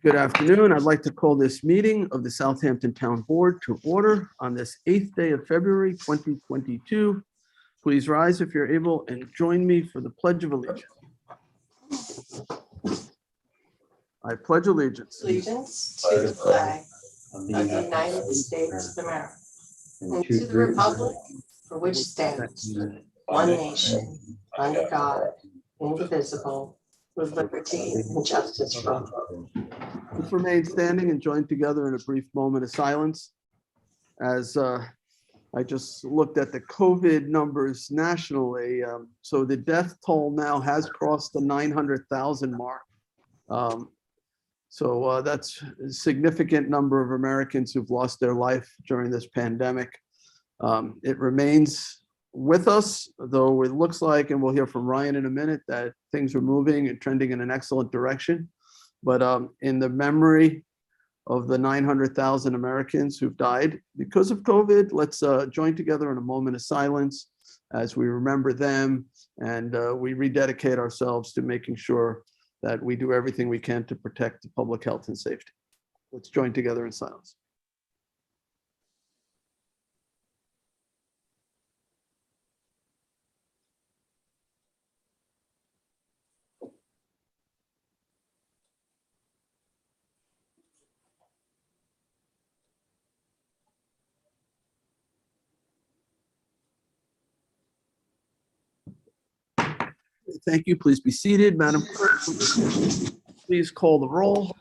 Good afternoon. I'd like to call this meeting of the Southampton Town Board to order on this 8th day of February 2022. Please rise if you're able and join me for the Pledge of Allegiance. I pledge allegiance Allegiance to the flag of the United States of America and to the republic for which stands one nation under God, indivisible, with liberty and justice for all. Let's remain standing and join together in a brief moment of silence as I just looked at the COVID numbers nationally. So the death toll now has crossed the 900,000 mark. So that's a significant number of Americans who've lost their life during this pandemic. It remains with us, though it looks like, and we'll hear from Ryan in a minute, that things are moving and trending in an excellent direction. But in the memory of the 900,000 Americans who've died because of COVID, let's join together in a moment of silence as we remember them and we rededicate ourselves to making sure that we do everything we can to protect the public health and safety. Let's join together in silence. Thank you. Please be seated. Madam Clerk, please call the roll.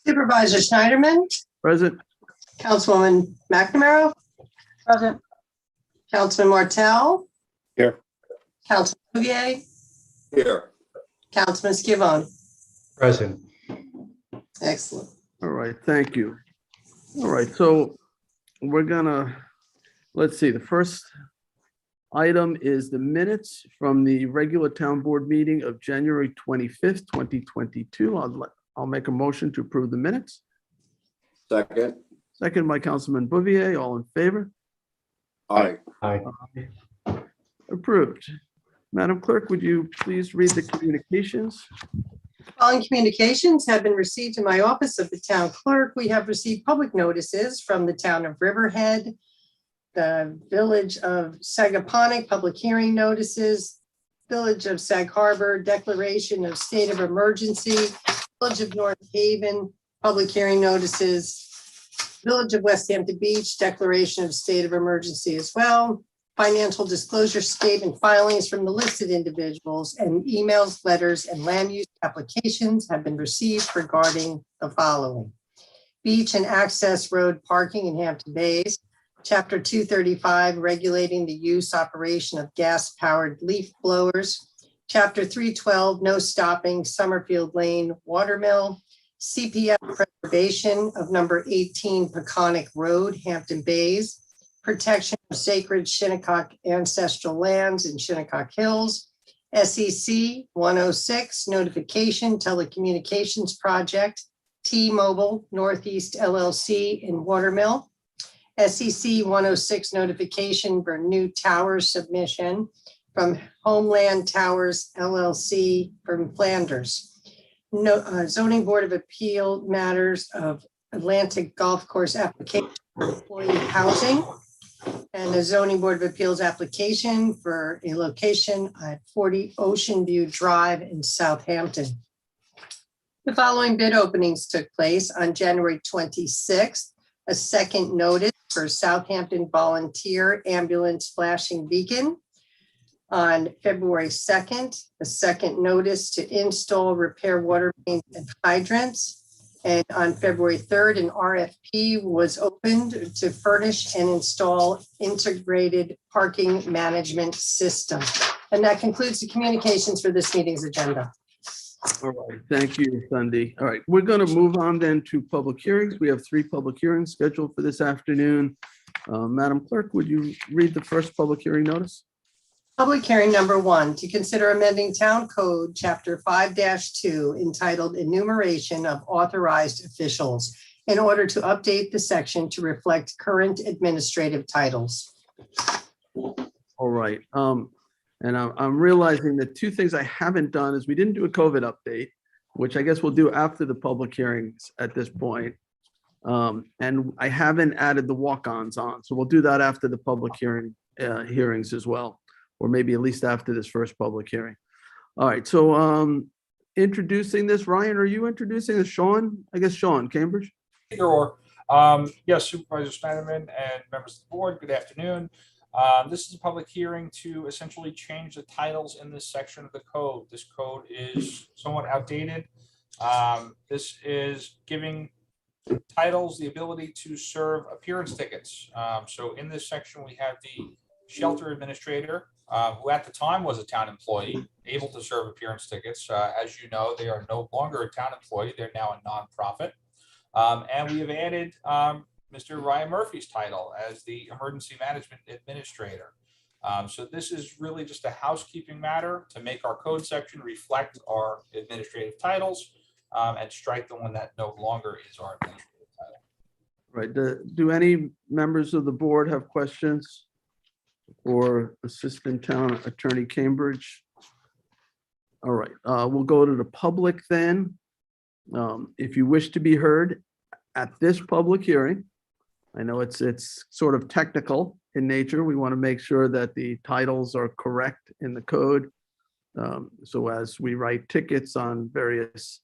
Supervisor Schneiderman, Present. Councilwoman McNamara, present. Councilman Martell, Here. Councilman Bouvier, Here. Councilman Scavone. Present. Excellent. All right. Thank you. All right. So we're gonna, let's see, the first item is the minutes from the regular town board meeting of January 25th, 2022. I'll make a motion to approve the minutes. Second. Second by Councilman Bouvier. All in favor? Aye. Aye. Approved. Madam Clerk, would you please read the communications? Following communications have been received in my office of the town clerk. We have received public notices from the town of Riverhead, the village of Sagaponic, public hearing notices, village of Sag Harbor, declaration of state of emergency, village of North Haven, public hearing notices, village of West Hampton Beach, declaration of state of emergency as well, financial disclosure statement filings from the listed individuals, and emails, letters, and land use applications have been received regarding the following: beach and access road parking in Hampton Bays, Chapter 235, regulating the use operation of gas-powered leaf blowers. Chapter 312, no stopping, Summerfield Lane, Watermill. CPF preservation of number 18 Peconic Road, Hampton Bays. Protection of sacred Shinnecock ancestral lands in Shinnecock Hills. SEC 106, notification telecommunications project, T-Mobile Northeast LLC in Watermill. SEC 106 notification for new tower submission from Homeland Towers LLC from Flanders. Zoning Board of Appeal matters of Atlantic Golf Course application for employee housing, and the Zoning Board of Appeals application for a location at 40 Ocean View Drive in Southampton. The following bid openings took place on January 26th. A second notice for Southampton Volunteer Ambulance Flashing Beacon. On February 2nd, a second notice to install, repair water mains and hydrants. And on February 3rd, an RFP was opened to furnish and install integrated parking management system. And that concludes the communications for this meeting's agenda. All right, thank you, Sunday. All right, we're going to move on then to public hearings. We have 3 public hearings scheduled for this afternoon. Madam Clerk, would you read the first public hearing notice? Public hearing number 1, to consider amending Town Code Chapter 5-2 entitled Enumeration of Authorized Officials in order to update the section to reflect current administrative titles. All right. And I'm realizing that 2 things I haven't done is we didn't do a COVID update. which I guess we'll do after the public hearings at this point. And I haven't added the walk-ons on, so we'll do that after the public hearings as well, or maybe at least after this first public hearing. All right, so introducing this, Ryan, are you introducing this? Sean? I guess Sean, Cambridge? Either or. Yes, Supervisor Schneiderman and members of the board, good afternoon. This is a public hearing to essentially change the titles in this section of the code. This code is somewhat outdated. This is giving titles the ability to serve appearance tickets. So in this section, we have the shelter administrator, who at the time was a town employee, able to serve appearance tickets. As you know, they are no longer a town employee. They're now a nonprofit. And we have added Mr. Ryan Murphy's title as the emergency management administrator. So this is really just a housekeeping matter to make our code section reflect our administrative titles and strike the one that no longer is our administrative title. Right. Do any members of the board have questions for Assistant Town Attorney Cambridge? All right, we'll go to the public then. If you wish to be heard at this public hearing, I know it's sort of technical in nature. We want to make sure that the titles are correct in the code. So as we write tickets on various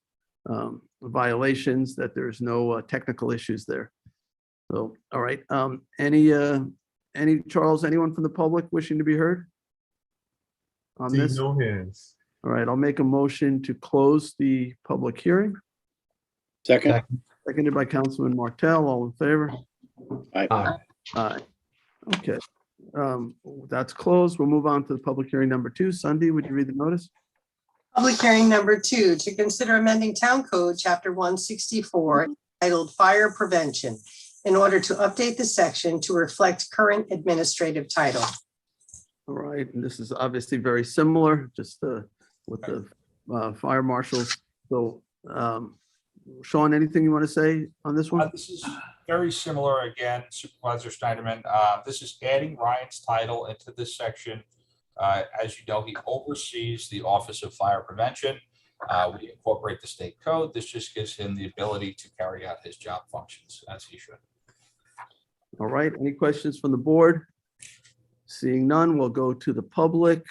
violations, that there's no technical issues there. So, all right, any Charles, anyone from the public wishing to be heard on this? No hands. All right, I'll make a motion to close the public hearing. Second. Seconded by Councilman Martell. All in favor? Aye. Aye. Okay, that's closed. We'll move on to the public hearing number 2. Sunday, would you read the notice? Public hearing number 2, to consider amending Town Code, Chapter 164, entitled Fire Prevention, in order to update the section to reflect current administrative title. All right, and this is obviously very similar, just with the fire marshals. So, Sean, anything you want to say on this one? This is very similar again, Supervisor Schneiderman. This is adding Ryan's title into this section. As you know, he oversees the Office of Fire Prevention. We incorporate the state code. This just gives him the ability to carry out his job functions as he should. All right, any questions from the board? Seeing none, we'll go to the public.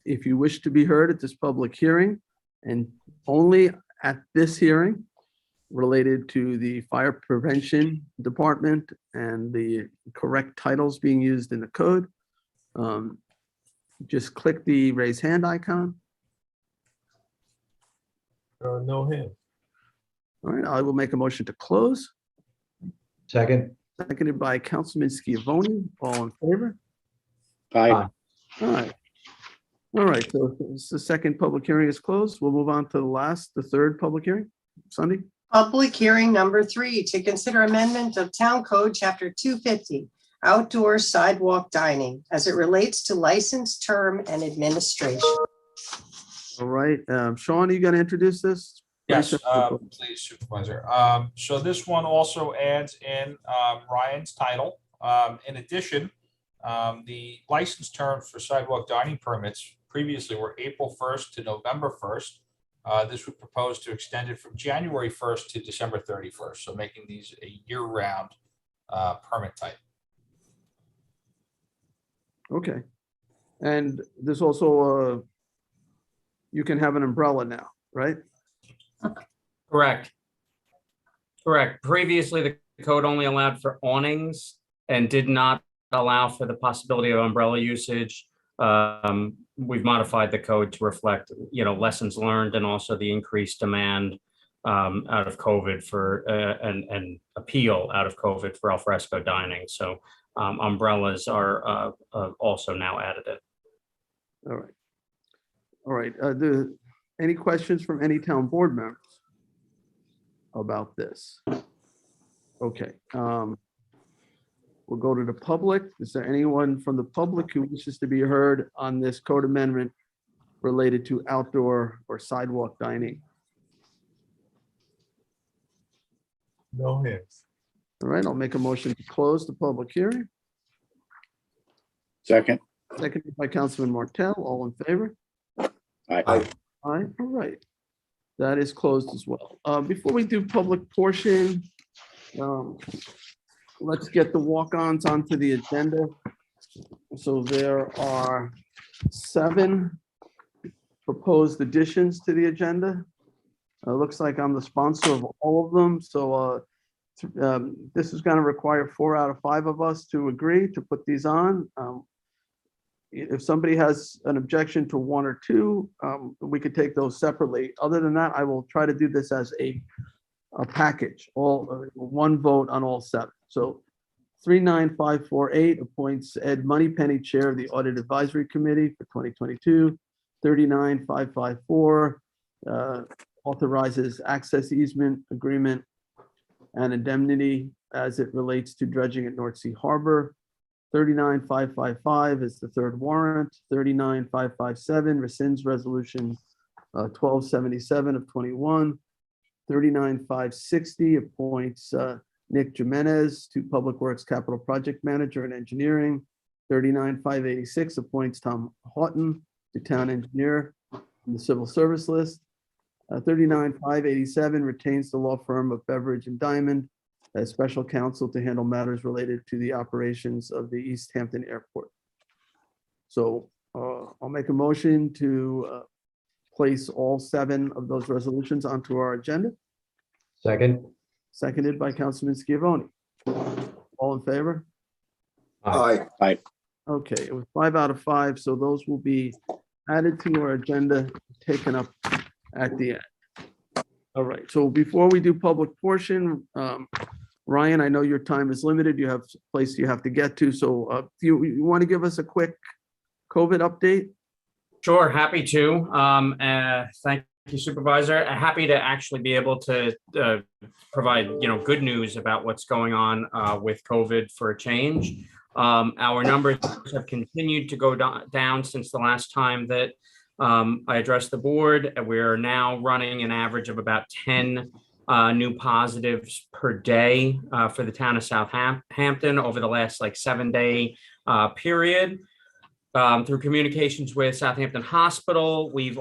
If you wish to be heard at this public hearing, and only at this hearing related to the fire prevention department and the correct titles being used in the code, just click the raise hand icon. No hands. All right, I will make a motion to close. Second. Seconded by Councilman Schiavone. All in favor? Aye. All right. All right, so the second public hearing is closed. We'll move on to the third public hearing. Sunday? Public hearing number 3, to consider amendment of Town Code, Chapter 250, outdoor sidewalk dining, as it relates to license term and administration. All right, Sean, are you going to introduce this? Yes, please, Supervisor. So this one also adds in Ryan's title. In addition, the license terms for sidewalk dining permits previously were April 1st to November 1st. This would propose to extend it from January 1st to December 31st, so making these a year-round permit type. Okay. And there's also, you can have an umbrella now, right? Correct. Correct. Previously, the code only allowed for awnings and did not allow for the possibility of umbrella usage. We've modified the code to reflect, lessons learned and also the increased demand out of COVID for and appeal out of COVID for alfresco dining. So umbrellas are also now additive. All right. All right. Any questions from any town board members about this? Okay. We'll go to the public. Is there anyone from the public who wishes to be heard on this code amendment related to outdoor or sidewalk dining? No hands. All right, I'll make a motion to close the public hearing. Second. Seconded by Councilman Martell. All in favor? Aye. Aye. All right. That is closed as well. Before we do public portion, let's get the walk-ons onto the agenda. So there are 7 proposed additions to the agenda. Looks like I'm the sponsor of all of them. So this is going to require 4 out of 5 of us to agree to put these on. If somebody has an objection to 1 or 2, we could take those separately. Other than that, I will try to do this as a package, all 1 vote on all 7. So 39548 appoints Ed Moneypenny Chair of the Audit Advisory Committee for 2022. 39554 authorizes access easement agreement and indemnity as it relates to dredging at North Sea Harbor. 39555 is the 3rd warrant. 39557 rescinds resolution 1277 of 21. 39560 appoints Nick Jimenez to Public Works Capital Project Manager and Engineering. 39586 appoints Tom Houghton to Town Engineer on the Civil Service list. 39587 retains the law firm of Beveridge and Diamond as special counsel to handle matters related to the operations of the East Hampton Airport. So I'll make a motion to place all 7 of those resolutions onto our agenda. Second. Seconded by Councilman Schiavone. All in favor? Aye. Aye. Okay, it was 5 out of 5, so those will be added to our agenda, taken up at the end. All right, so before we do public portion, Ryan, I know your time is limited. You have a place you have to get to, so if you want to give us a quick COVID update? Sure, happy to. Thank you, Supervisor. Happy to actually be able to provide, good news about what's going on with COVID for a change. Our numbers have continued to go down since the last time that I addressed the board. We're now running an average of about 10 new positives per day for the town of Southampton over the last 7-day period. Through communications with Southampton Hospital, they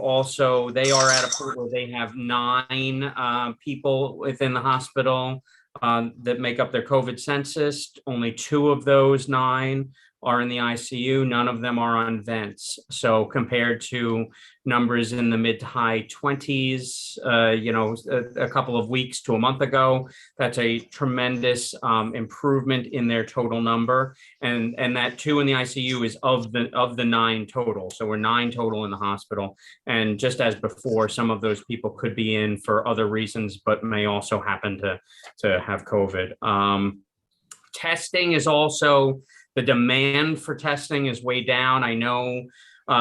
are at a point where they have 9 people within the hospital that make up their COVID census. Only 2 of those 9 are in the ICU. None of them are on vents. So compared to numbers in the mid to high 20s, a couple of weeks to a month ago, that's a tremendous improvement in their total number. And that 2 in the ICU is of the 9 total. So we're 9 total in the hospital. And just as before, some of those people could be in for other reasons, but may also happen to have COVID. Testing is also, the demand for testing is way down. I know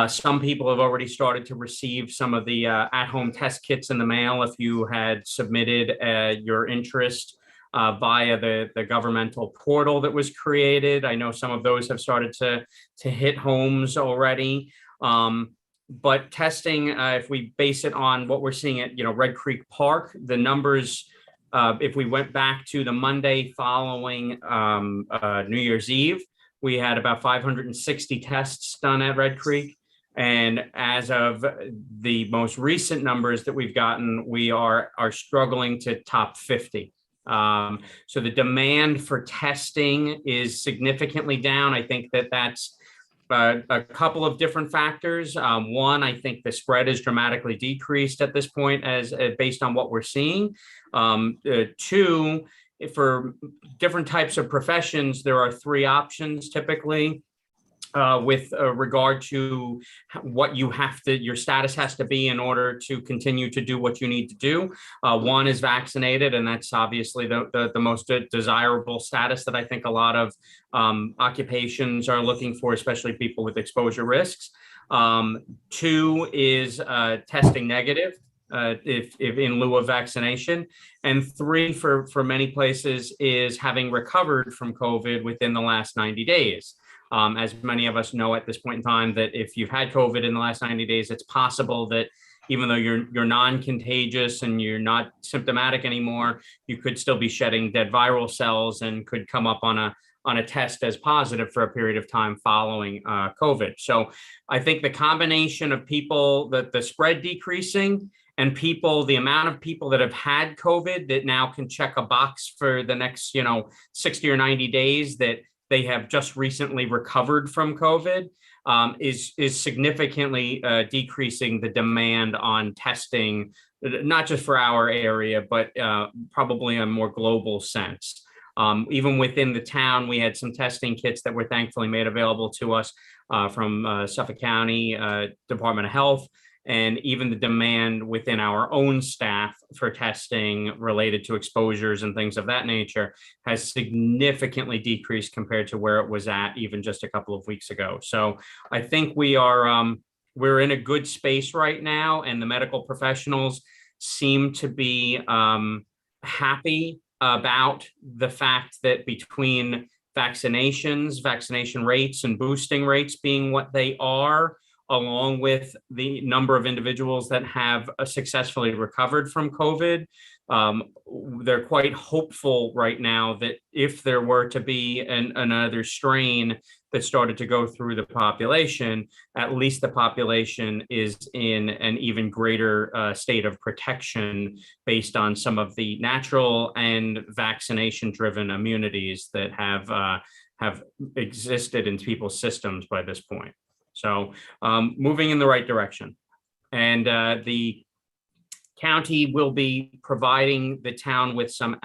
some people have already started to receive some of the at-home test kits in the mail if you had submitted your interest via the governmental portal that was created. I know some of those have started to hit homes already. But testing, if we base it on what we're seeing at Red Creek Park, the numbers, if we went back to the Monday following New Year's Eve, we had about 560 tests done at Red Creek. And as of the most recent numbers that we've gotten, we are struggling to top 50. So the demand for testing is significantly down. I think that's a couple of different factors. One, I think the spread is dramatically decreased at this point as based on what we're seeing. 2, for different types of professions, there are 3 options typically with regard to what your status has to be in order to continue to do what you need to do. 1 is vaccinated, and that's obviously the most desirable status that I think a lot of occupations are looking for, especially people with exposure risks. 2 is testing negative. If in lieu of vaccination, and 3 for many places is having recovered from COVID within the last 90 days. As many of us know at this point in time, that if you've had COVID in the last 90 days, it's possible that even though you're non-contagious and you're not symptomatic anymore, you could still be shedding dead viral cells and could come up on a test as positive for a period of time following COVID. So I think the combination of people, the spread decreasing And people, the amount of people that have had COVID that now can check a box for the next, 60 or 90 days that they have just recently recovered from COVID is significantly decreasing the demand on testing, not just for our area, but probably in a more global sense. Even within the town, we had some testing kits that were thankfully made available to us from Suffolk County Department of Health, and even the demand within our own staff for testing related to exposures and things of that nature has significantly decreased compared to where it was at even just a couple of weeks ago. So I think we're in a good space right now, and the medical professionals seem to be happy about the fact that between vaccinations, vaccination rates, and boosting rates being what they are, along with the number of individuals that have successfully recovered from COVID, they're quite hopeful right now that if there were to be another strain that started to go through the population, at least the population is in an even greater state of protection based on some of the natural and vaccination-driven immunities that have existed in people's systems by this point. So moving in the right direction. And the county will be providing the town with some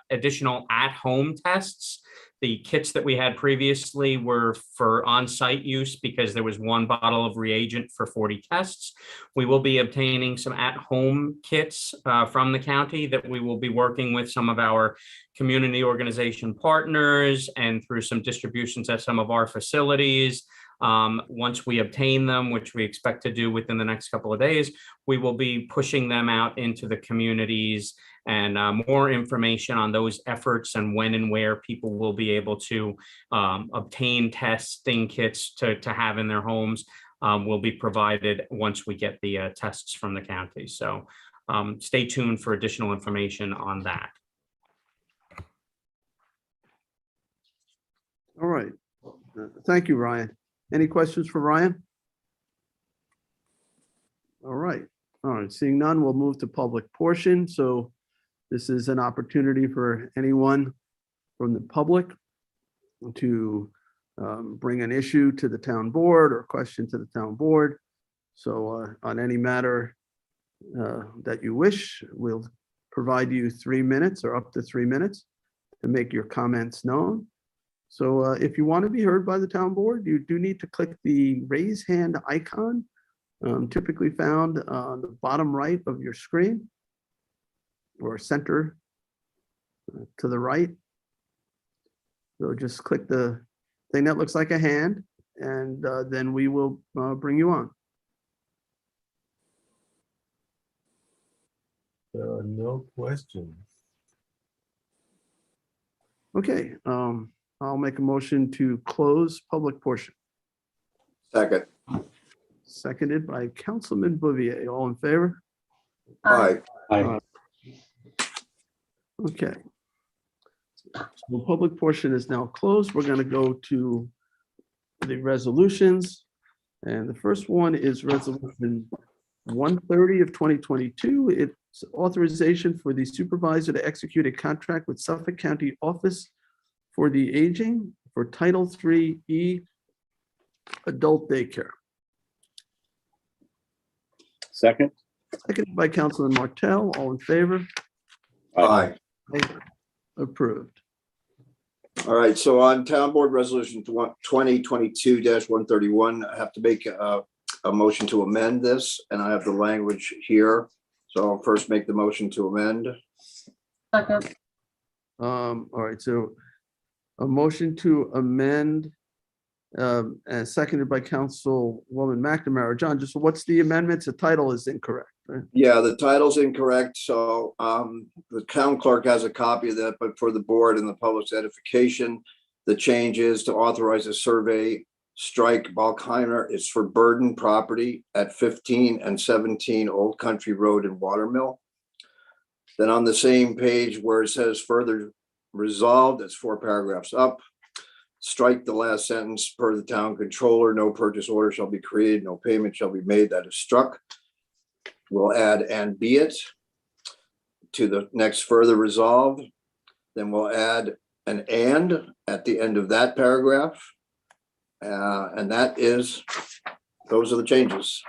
additional at-home tests. The kits that we had previously were for on-site use because there was one bottle of reagent for 40 tests. We will be obtaining some at-home kits from the county that we will be working with some of our community organization partners and through some distributions at some of our facilities. Once we obtain them, which we expect to do within the next couple of days, we will be pushing them out into the communities, and more information on those efforts and when and where people will be able to obtain testing kits to have in their homes will be provided once we get the tests from the county. So stay tuned for additional information on that. All right. Thank you, Ryan. Any questions for Ryan? All right. Seeing none, we'll move to public portion. So this is an opportunity for anyone from the public to bring an issue to the town board or question to the town board. So on any matter that you wish, we'll provide you 3 minutes or up to 3 minutes to make your comments known. So if you want to be heard by the town board, you do need to click the raise hand icon, typically found on the bottom right of your screen or center to the right. So just click the thing that looks like a hand, and then we will bring you on. There are no questions. Okay, I'll make a motion to close public portion. Second. Seconded by Councilman Bouvier. All in favor? Aye. Okay. The public portion is now closed. We're going to go to the resolutions. And the first one is resolution 130 of 2022. It's authorization for the supervisor to execute a contract with Suffolk County Office for the Aging for Title III-E Adult Daycare. Second. Seconded by Councilman Martell. All in favor? Aye. Approved. All right, so on Town Board Resolution 2022-131, I have to make a motion to amend this, and I have the language here. So I'll first make the motion to amend. Second. All right, so a motion to amend and seconded by Councilwoman McNamara. John, just what's the amendments? The title is incorrect, right? Yeah, the title's incorrect, so the town clerk has a copy of that, but for the board and the public's edification, the change is to authorize a survey strike Balkheimer. It's for burden property at 15 and 17 Old Country Road in Watermill. Then on the same page where it says further resolved, it's 4 paragraphs up. Strike the last sentence per the town controller, no purchase order shall be created, no payment shall be made. That is struck. We'll add "and be it" to the next further resolved. Then we'll add an "and" at the end of that paragraph. And those are the changes.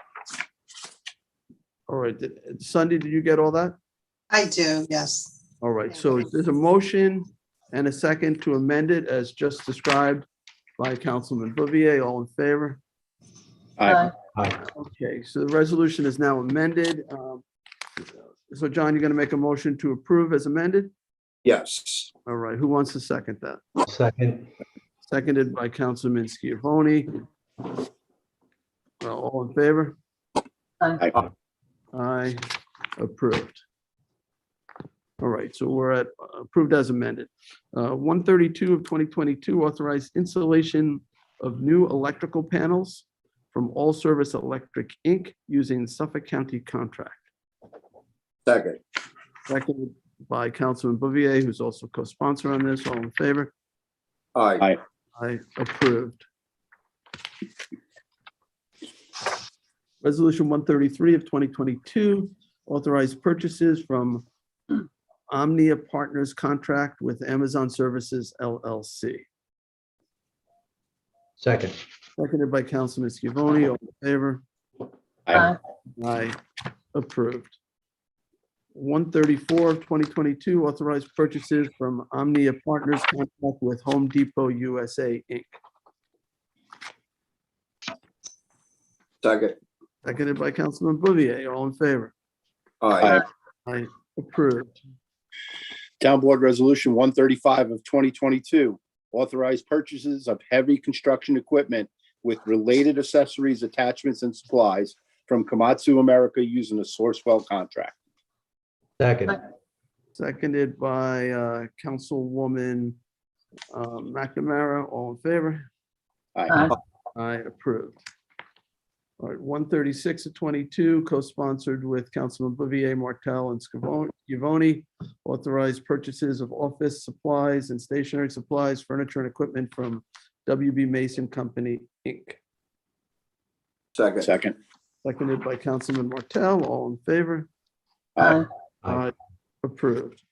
All right, Sunday, did you get all that? I do, yes. All right, so there's a motion and a second to amend it as just described by Councilman Bouvier. All in favor? Aye. Okay, so the resolution is now amended. So John, you're going to make a motion to approve as amended? Yes. All right, who wants to second that? Second. Seconded by Councilman Schiavone. All in favor? Aye. Aye, approved. All right, so we're at approved as amended. 132 of 2022 authorized installation of new electrical panels from All Service Electric, Inc. using Suffolk County contract. Second. Seconded by Councilman Bouvier, who's also co-sponsor on this. All in favor? Aye. Aye, approved. Resolution 133 of 2022, authorized purchases from Omnia Partners contract with Amazon Services LLC. Second. Seconded by Councilman Schiavone. All in favor? Aye. Aye, approved. 134 of 2022, authorized purchases from Omnia Partners contract with Home Depot USA, Inc. Second. Seconded by Councilman Bouvier. All in favor? Aye. Aye, approved. Town Board Resolution 135 of 2022, authorized purchases of heavy construction equipment with related accessories, attachments, and supplies from Komatsu America using a Sourcewell contract. Second. Seconded by Councilwoman McNamara. All in favor? Aye. Aye, approved. All right, 136 of 22, co-sponsored with Councilman Bouvier, Martell, and Schiavone, authorized purchases of office supplies and stationery supplies, furniture, and equipment from WB Mason Company, Inc. Second. Second. Seconded by Councilman Martell. All in favor? Aye. Aye, approved.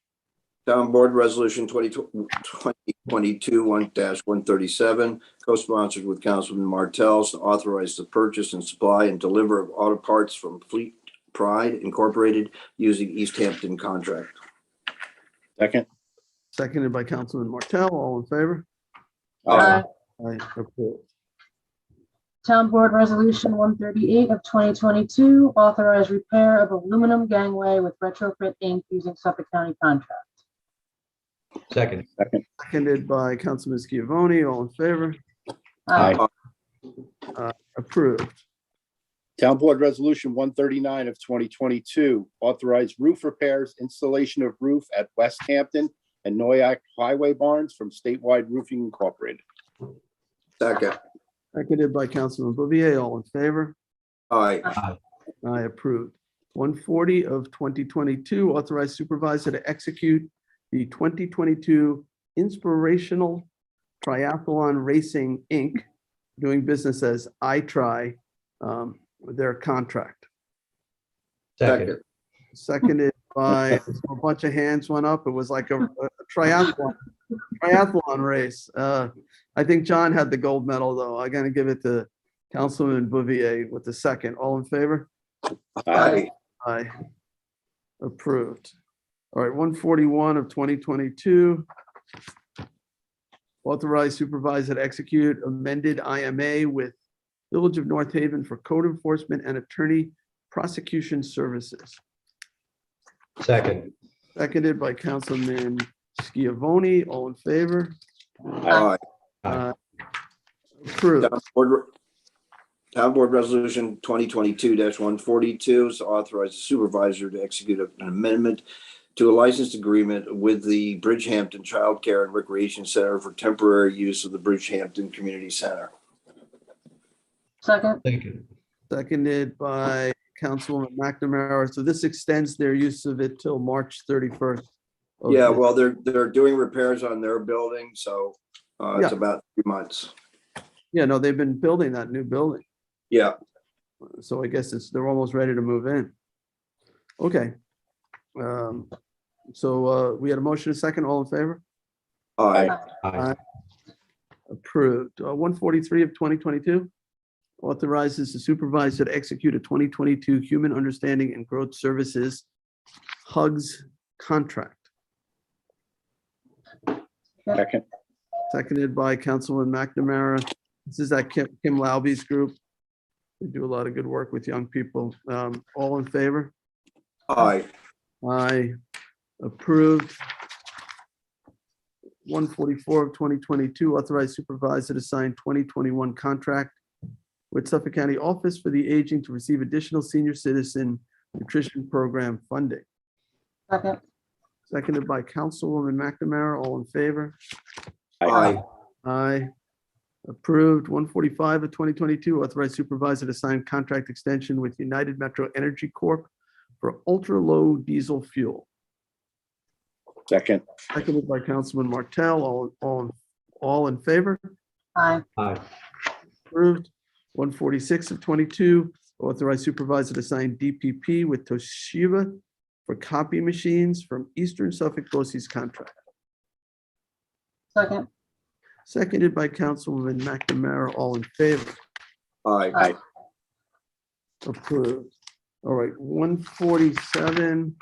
Town Board Resolution 2022 1-137, co-sponsored with Councilman Martels, to authorize the purchase and supply and deliver of auto parts from Fleet Pride Incorporated using East Hampton contract. Second. Seconded by Councilman Martell. All in favor? Aye. Aye, approved. Town Board Resolution 138 of 2022, authorized repair of aluminum gangway with Retrofit Inc. using Suffolk County contract. Second. Second. Seconded by Councilman Schiavone. All in favor? Aye. Approved. Town Board Resolution 139 of 2022, authorized roof repairs, installation of roof at West Hampton and Noyak Highway Barns from Statewide Roofing Incorporated. Second. Seconded by Councilman Bouvier. All in favor? Aye. Aye, approved. 140 of 2022, authorized supervisor to execute the 2022 Inspirational Triathlon Racing, Inc., doing business as iTry, their contract. Second. Seconded by, a bunch of hands went up. It was like a triathlon race. I think John had the gold medal, though. I'm gonna give it to Councilman Bouvier with the second. All in favor? Aye. Aye. Approved. All right, 141 of 2022. Authorized supervisor to execute amended IMA with Village of North Haven for code enforcement and attorney prosecution services. Second. Seconded by Councilman Schiavone. All in favor? Aye. Approved. Town Board Resolution 2022-142 is to authorize the supervisor to execute an amendment to a licensed agreement with the Bridgehampton Child Care and Recreation Center for temporary use of the Bridgehampton Community Center. Second. Second. Seconded by Councilwoman McNamara. So this extends their use of it till March 31st. of Yeah, this- well, they're doing repairs on their building, so it's Yeah. about 3 months. Yeah, no, they've been building that new building. Yeah, So I guess they're almost ready to move in. Okay. So we had a motion, a second, all in favor? Aye. Aye. Approved. 143 of 2022 authorizes the supervisor to execute a 2022 Human Understanding and Growth Services HUGS contract. Second. Seconded by Councilman McNamara. This is that Kim Lauby's group. They do a lot of good work with young people. All in favor? Aye. Aye. Approved. 144 of 2022, authorized supervisor to sign 2021 contract with Suffolk County Office for the Aging to receive additional senior citizen nutrition program funding. Second. Seconded by Councilwoman McNamara. All in favor? Aye. Aye. Approved. 145 of 2022, authorized supervisor to sign contract extension with United Metro Energy Corp. for ultra-low diesel fuel. Second. Seconded by Councilman Martell. All in favor? Aye. Aye. Approved. 146 of 22, authorized supervisor to sign DPP with Toshiba for copy machines from Eastern Suffolk BOCES contract. Second. Seconded by Councilwoman McNamara. All in favor? Aye. Aye. Approved. All right, 147,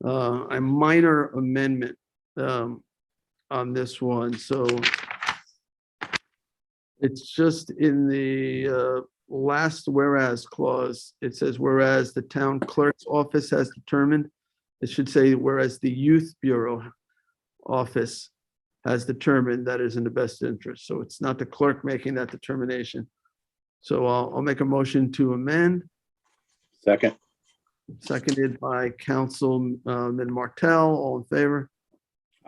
a minor amendment on this one. So it's just in the last whereas clause. It says, whereas the town clerk's office has determined, it should say, whereas the youth bureau office has determined that is in the best interest. So it's not the clerk making that determination. So I'll make a motion to amend. Second. Seconded by Councilman Martell. All in favor?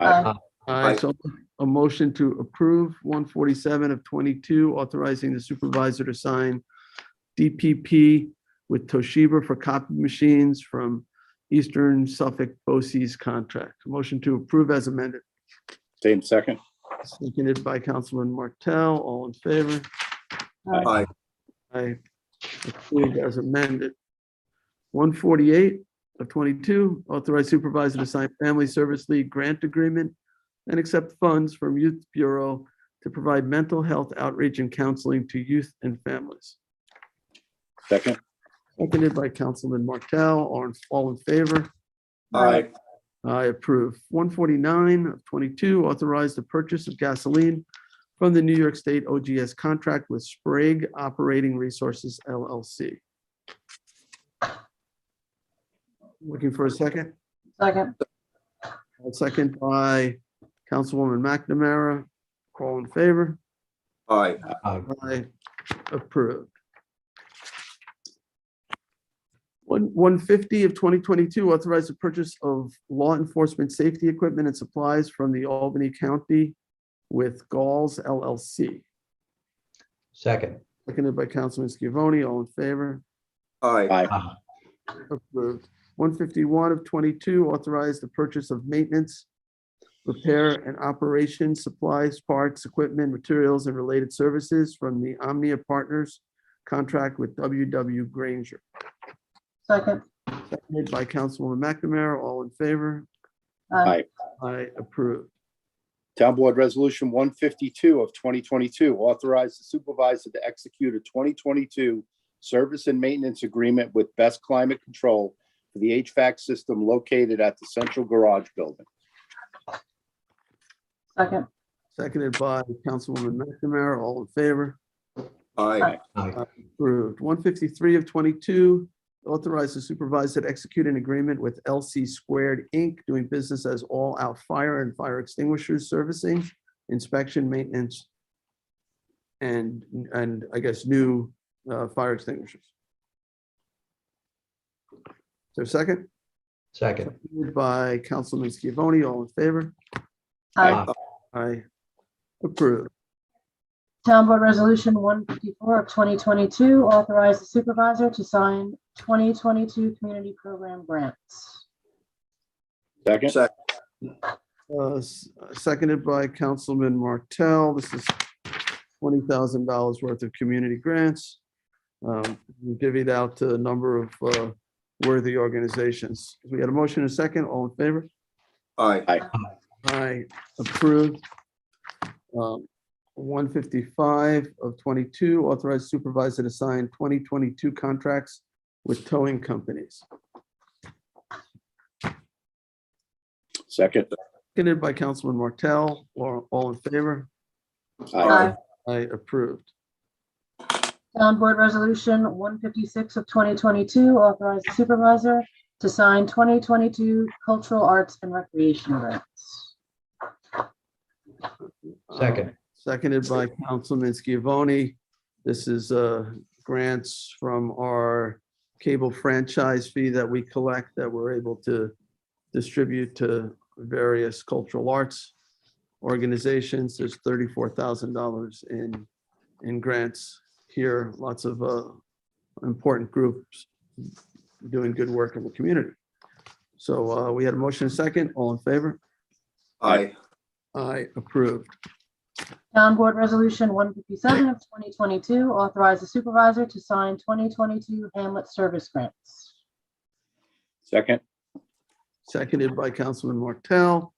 Aye. Aye. So a motion to approve 147 of 22, authorizing the supervisor to sign DPP with Toshiba for copy machines from Eastern Suffolk BOCES contract. Motion to approve as amended. Same second. Seconded by Councilman Martell. All in favor? Aye. Aye. Approved as amended. 148 of 22, authorized supervisor to sign Family Service League grant agreement and accept funds from Youth Bureau to provide mental health outreach and counseling to youth and families. Second. Seconded by Councilman Martell. All in favor? Aye. I approve. 149 of 22, authorized the purchase of gasoline from the New York State OGS contract with Sprague Operating Resources LLC. Looking for a second? Second. Second by Councilwoman McNamara. All in favor? Aye. Aye. I approved. 150 of 2022, authorized the purchase of law enforcement safety equipment and supplies from the Albany County with Galls LLC. Second. Seconded by Councilman Scavone. All in favor? Aye. Aye. Approved. 151 of 22, authorized the purchase of maintenance, repair and operation supplies, parts, equipment, materials, and related services from the Omnia Partners contract with WW Granger. Second. Seconded by Councilwoman McNamara. All in favor? Aye. I approve. Town Board Resolution 152 of 2022, authorized the supervisor to execute a 2022 service and maintenance agreement with Best Climate Control for the HVAC system located at the Central Garage Building. Second. Seconded by Councilwoman McNamara. All in favor? Aye. Aye. Approved. 153 of 22, authorized the supervisor to execute an agreement with LC Squared Inc., doing business as All Out Fire and Fire Extinguishers Servicing, inspection, maintenance, and I guess new fire extinguishers. Is there a second? Second. Seconded by Councilman Scavone. All in favor? Aye. I approve. Town Board Resolution 154 of 2022, authorize the supervisor to sign 2022 community program grants. Second. Second. Seconded by Councilman Martell. This is $20,000 worth of community grants. We divvied out to a number of worthy organizations. We had a motion and a second. All in favor? Aye. Aye, approved. 155 of 22, authorized supervisor to sign 2022 contracts with towing companies. Second. Seconded by Councilman Martell. All in favor? Aye. Aye, approved. Town Board Resolution 156 of 2022, authorize the supervisor to sign 2022 cultural arts and recreation grants. Second. Seconded by Councilman Scavone. This is grants from our cable franchise fee that we collect that we're able to distribute to various cultural arts organizations. There's $34,000 in grants here. Lots of important groups doing good work in the community. So we had a motion and a second. All in favor? Aye. Aye, approved. Town Board Resolution 157 of 2022, authorize the supervisor to sign 2022 Hamlet service grants. Second. Seconded by Councilman Martell.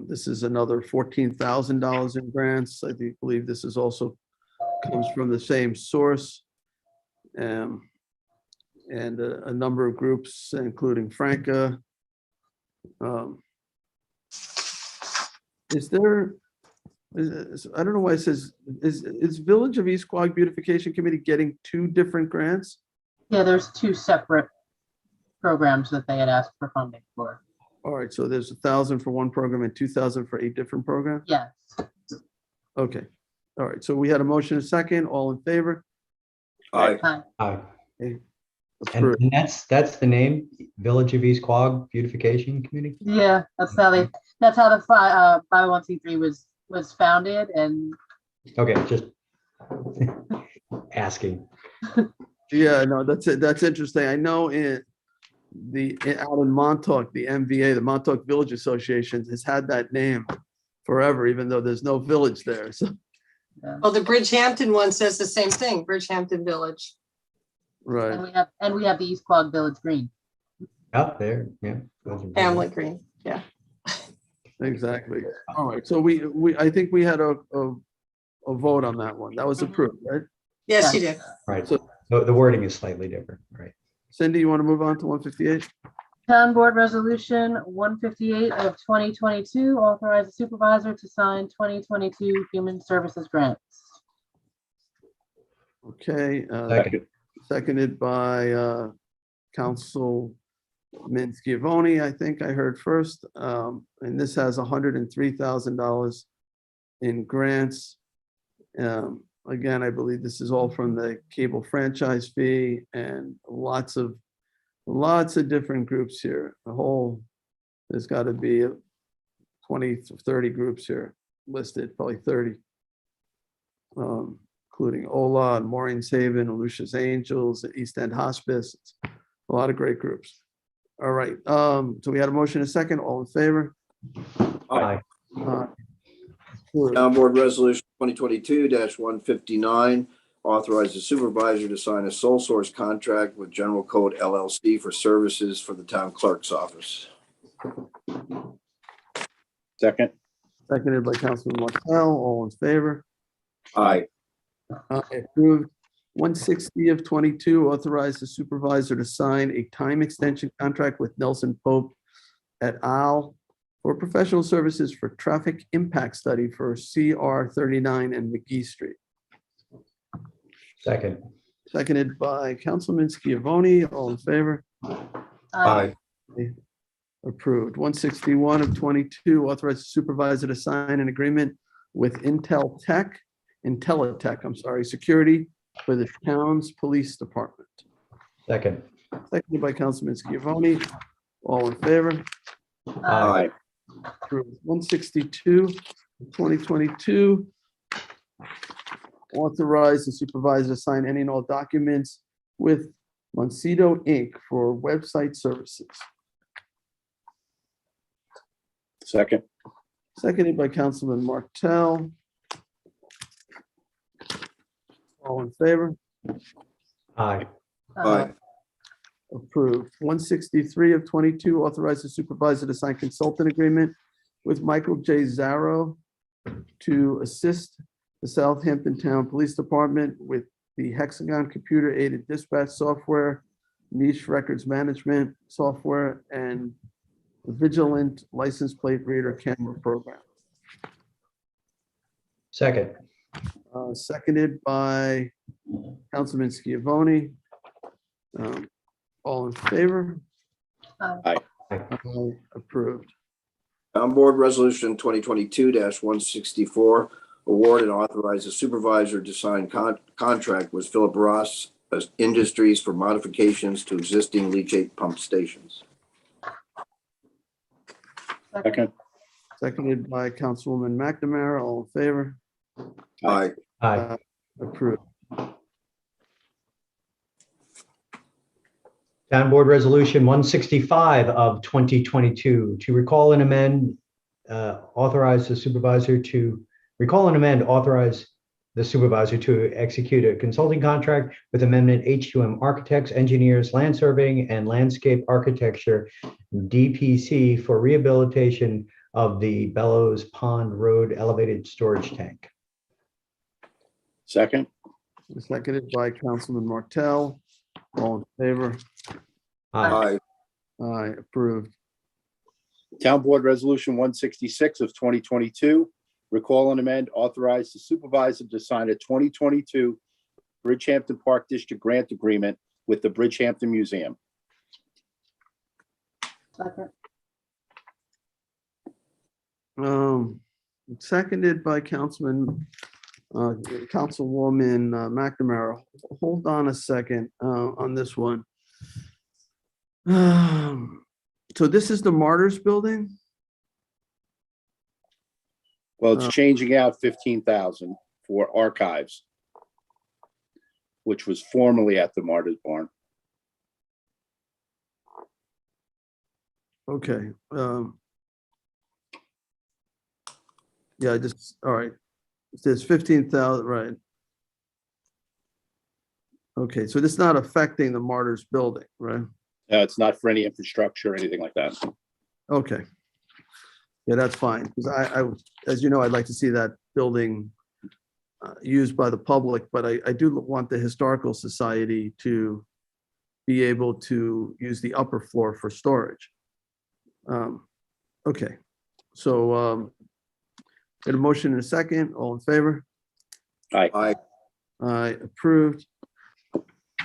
This is another $14,000 in grants. I believe this is also comes from the same source. And a number of groups, including Franca. I don't know why it says, is Village of East Quogue Beautification Committee getting two different grants? Yeah, there's two separate programs that they had asked for funding for. All right, so there's 1,000 for one program and 2,000 for 8 different programs? Yes. Okay, all right, so we had a motion and a second. All in favor? Aye. Aye. Aye. Okay, And approved. and that's the name, Village of East Quogue Beautification Committee? Yeah, that's how the 501c3 was founded, and Okay, just asking. Yeah, no, that's it. That's interesting. I know out in Montauk, the MVA, the Montauk Village Association, has had that name forever, even though there's no village there. So, Well, the Bridgehampton one says the same thing, Bridgehampton Village. right. and we have the East Quogue Village Green. Out there, yeah. those are- Hamlet Green, yeah. Exactly. All right, so I think we had a vote on that one. That was approved, right? Yes, you did. Right, So- so the wording is slightly different, right? Cindy, you want to move on to 158? Town Board Resolution 158 of 2022, authorize the supervisor to sign 2022 human services grants. Okay, Second. seconded by Councilman Scavone, I think I heard first. And this has $103,000 in grants. Again, I believe this is all from the cable franchise fee and lots of different groups here. There's got to be 20 to 30 groups here listed, probably 30. Including Ola and Maureen's Haven, Lucia's Angels, East End Hospice, a lot of great groups. All right, so we had a motion and a second. All in favor? Aye. Approved. Town Board Resolution 2022-159, authorize the supervisor to sign a sole source contract with General Code LLC for services for the town clerk's office. Second. Seconded by Councilman Martell. All in favor? Aye. Approved. 160 of 22, authorize the supervisor to sign a time extension contract with Nelson Pope et al. For professional services for traffic impact study for CR 39 and McGee Street. Second. Seconded by Councilman Scavone. All in favor? Aye. Approved. 161 of 22, authorize the supervisor to sign an agreement with Intelitech, security for the town's police department. Second. Seconded by Councilman Scavone. All in favor? Aye. Approved. 162, 2022. Authorize the supervisor to sign any and all documents with Moncito Inc. for website services. Second. Seconded by Councilman Martell. All in favor? Aye. Aye. approved. 163 of 22, authorize the supervisor to sign consultant agreement with Michael J. Zarro to assist the Southampton Town Police Department with the Hexagon computer-aided dispatch software, niche records management software, and Vigilant license plate reader camera program. Second. Seconded by Councilman Schiavone. All in favor? Aye. Aye. Approved. Town Board Resolution 2022-164, award and authorize the supervisor to sign contract with Philip Ross Industries for modifications to existing leachate pump stations. Second. Seconded by Councilwoman McNamara. All in favor? Aye. Aye. Approved. Town Board Resolution 165 of 2022 to recall and amend, authorize the supervisor to authorize the supervisor to execute a consulting contract with Amendment HUM Architects, Engineers, Land Surveying, and Landscape Architecture, DPC, for rehabilitation of the Bellows Pond Road elevated storage tank. Second. Seconded by Councilman Martell. All in favor? Aye. Aye. Aye. Approved. Town Board Resolution 166 of 2022, recall and amend, authorize the supervisor to sign a 2022 Bridgehampton Park District grant agreement with the Bridgehampton Museum. Second. Seconded by Councilwoman McNamara. Hold on a second on this one. So this is the Martyrs Building? Well, it's changing out 15,000 for archives, which was formerly at the Martyrs Barn. Okay. Yeah, all right. There's 15,000, right? Okay, so this is not affecting the Martyrs Building, right? It's not for any infrastructure or anything like that. Okay. Yeah, that's fine, because as you know, I'd like to see that building used by the public, but I do want the Historical Society to be able to use the upper floor for storage. Okay, so get a motion in a second. All in favor? Aye. Aye. Approved.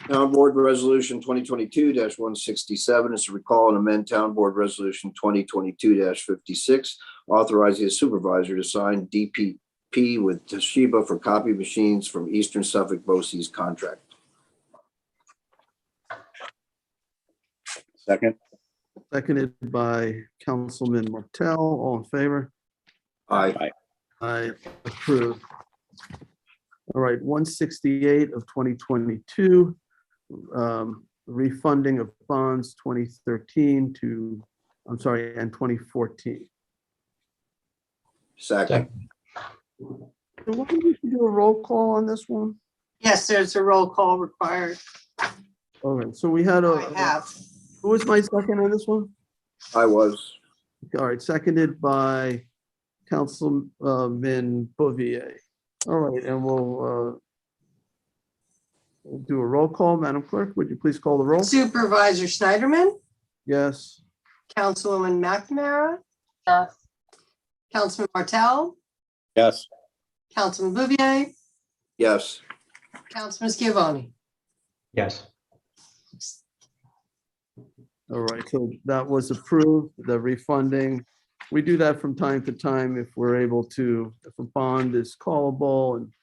Town Board Resolution 2022-167 is to recall and amend Town Board Resolution 2022-56, authorizing the supervisor to sign DPP with Toshiba for copy machines from Eastern Suffolk BOCES contract. Second. Seconded by Councilman Martell. All in favor? Aye. Aye. Approved. All right, 168 of 2022, refunding of bonds 2013 to, I'm sorry, and 2014. Second. So why don't we do a roll call on this one? Yes, there's a roll call required. All right, so we had I have. who was my second on this one? I was. All right, seconded by Councilman Bouvier. All right, and we'll do a roll call. Madam Clerk, would you please call the roll? Supervisor Schneiderman, Yes. Councilwoman McNamara, Yes. Councilman Martell, Yes. Councilman Bouvier, Yes. Councilman Schiavone. Yes. All right, so that was approved, the refunding. We do that from time to time if we're able to, if a bond is callable and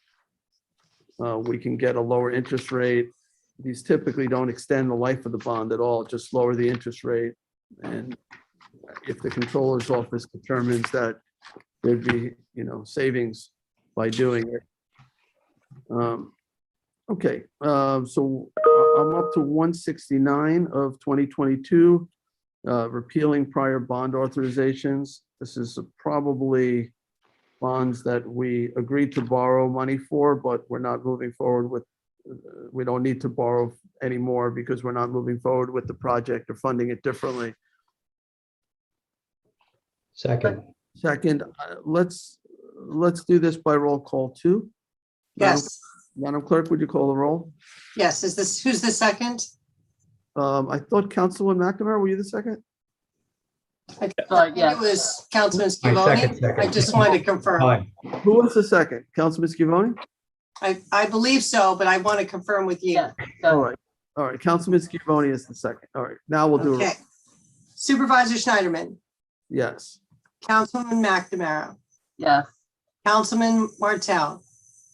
we can get a lower interest rate. These typically don't extend the life of the bond at all, just lower the interest rate. And if the controller's office determines that there'd be, savings by doing it. Okay, so I'm up to 169 of 2022, repealing prior bond authorizations. This is probably bonds that we agreed to borrow money for, but we're not moving forward with we don't need to borrow anymore because we're not moving forward with the project or funding it differently. Second. Second, let's do this by roll call too. Yes, Madam Clerk, would you call the roll? yes. Is this, who's the second? I thought Councilman McNamara, were you the second? Sorry, It yes. was Councilman My second, Scavone. second. I just wanted to confirm. Aye. Who was the second? Councilman Scavone? I believe so, but I want to confirm with you. Yeah. All right, all right. Councilman Scavone is the second. All right, now we'll do Okay. it. Supervisor Schneiderman, Yes. Councilman McNamara, Yes. Councilman Martell,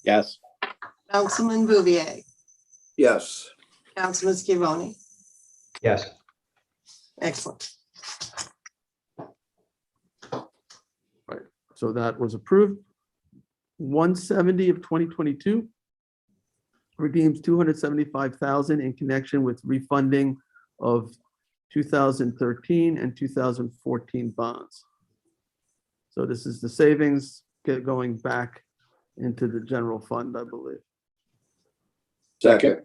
Yes. Councilman Bouvier, Yes. Councilman Scavone. Yes. Excellent. So that was approved. 170 of 2022 redeems 275,000 in connection with refunding of 2013 and 2014 bonds. So this is the savings going back into the general fund, I believe. Second.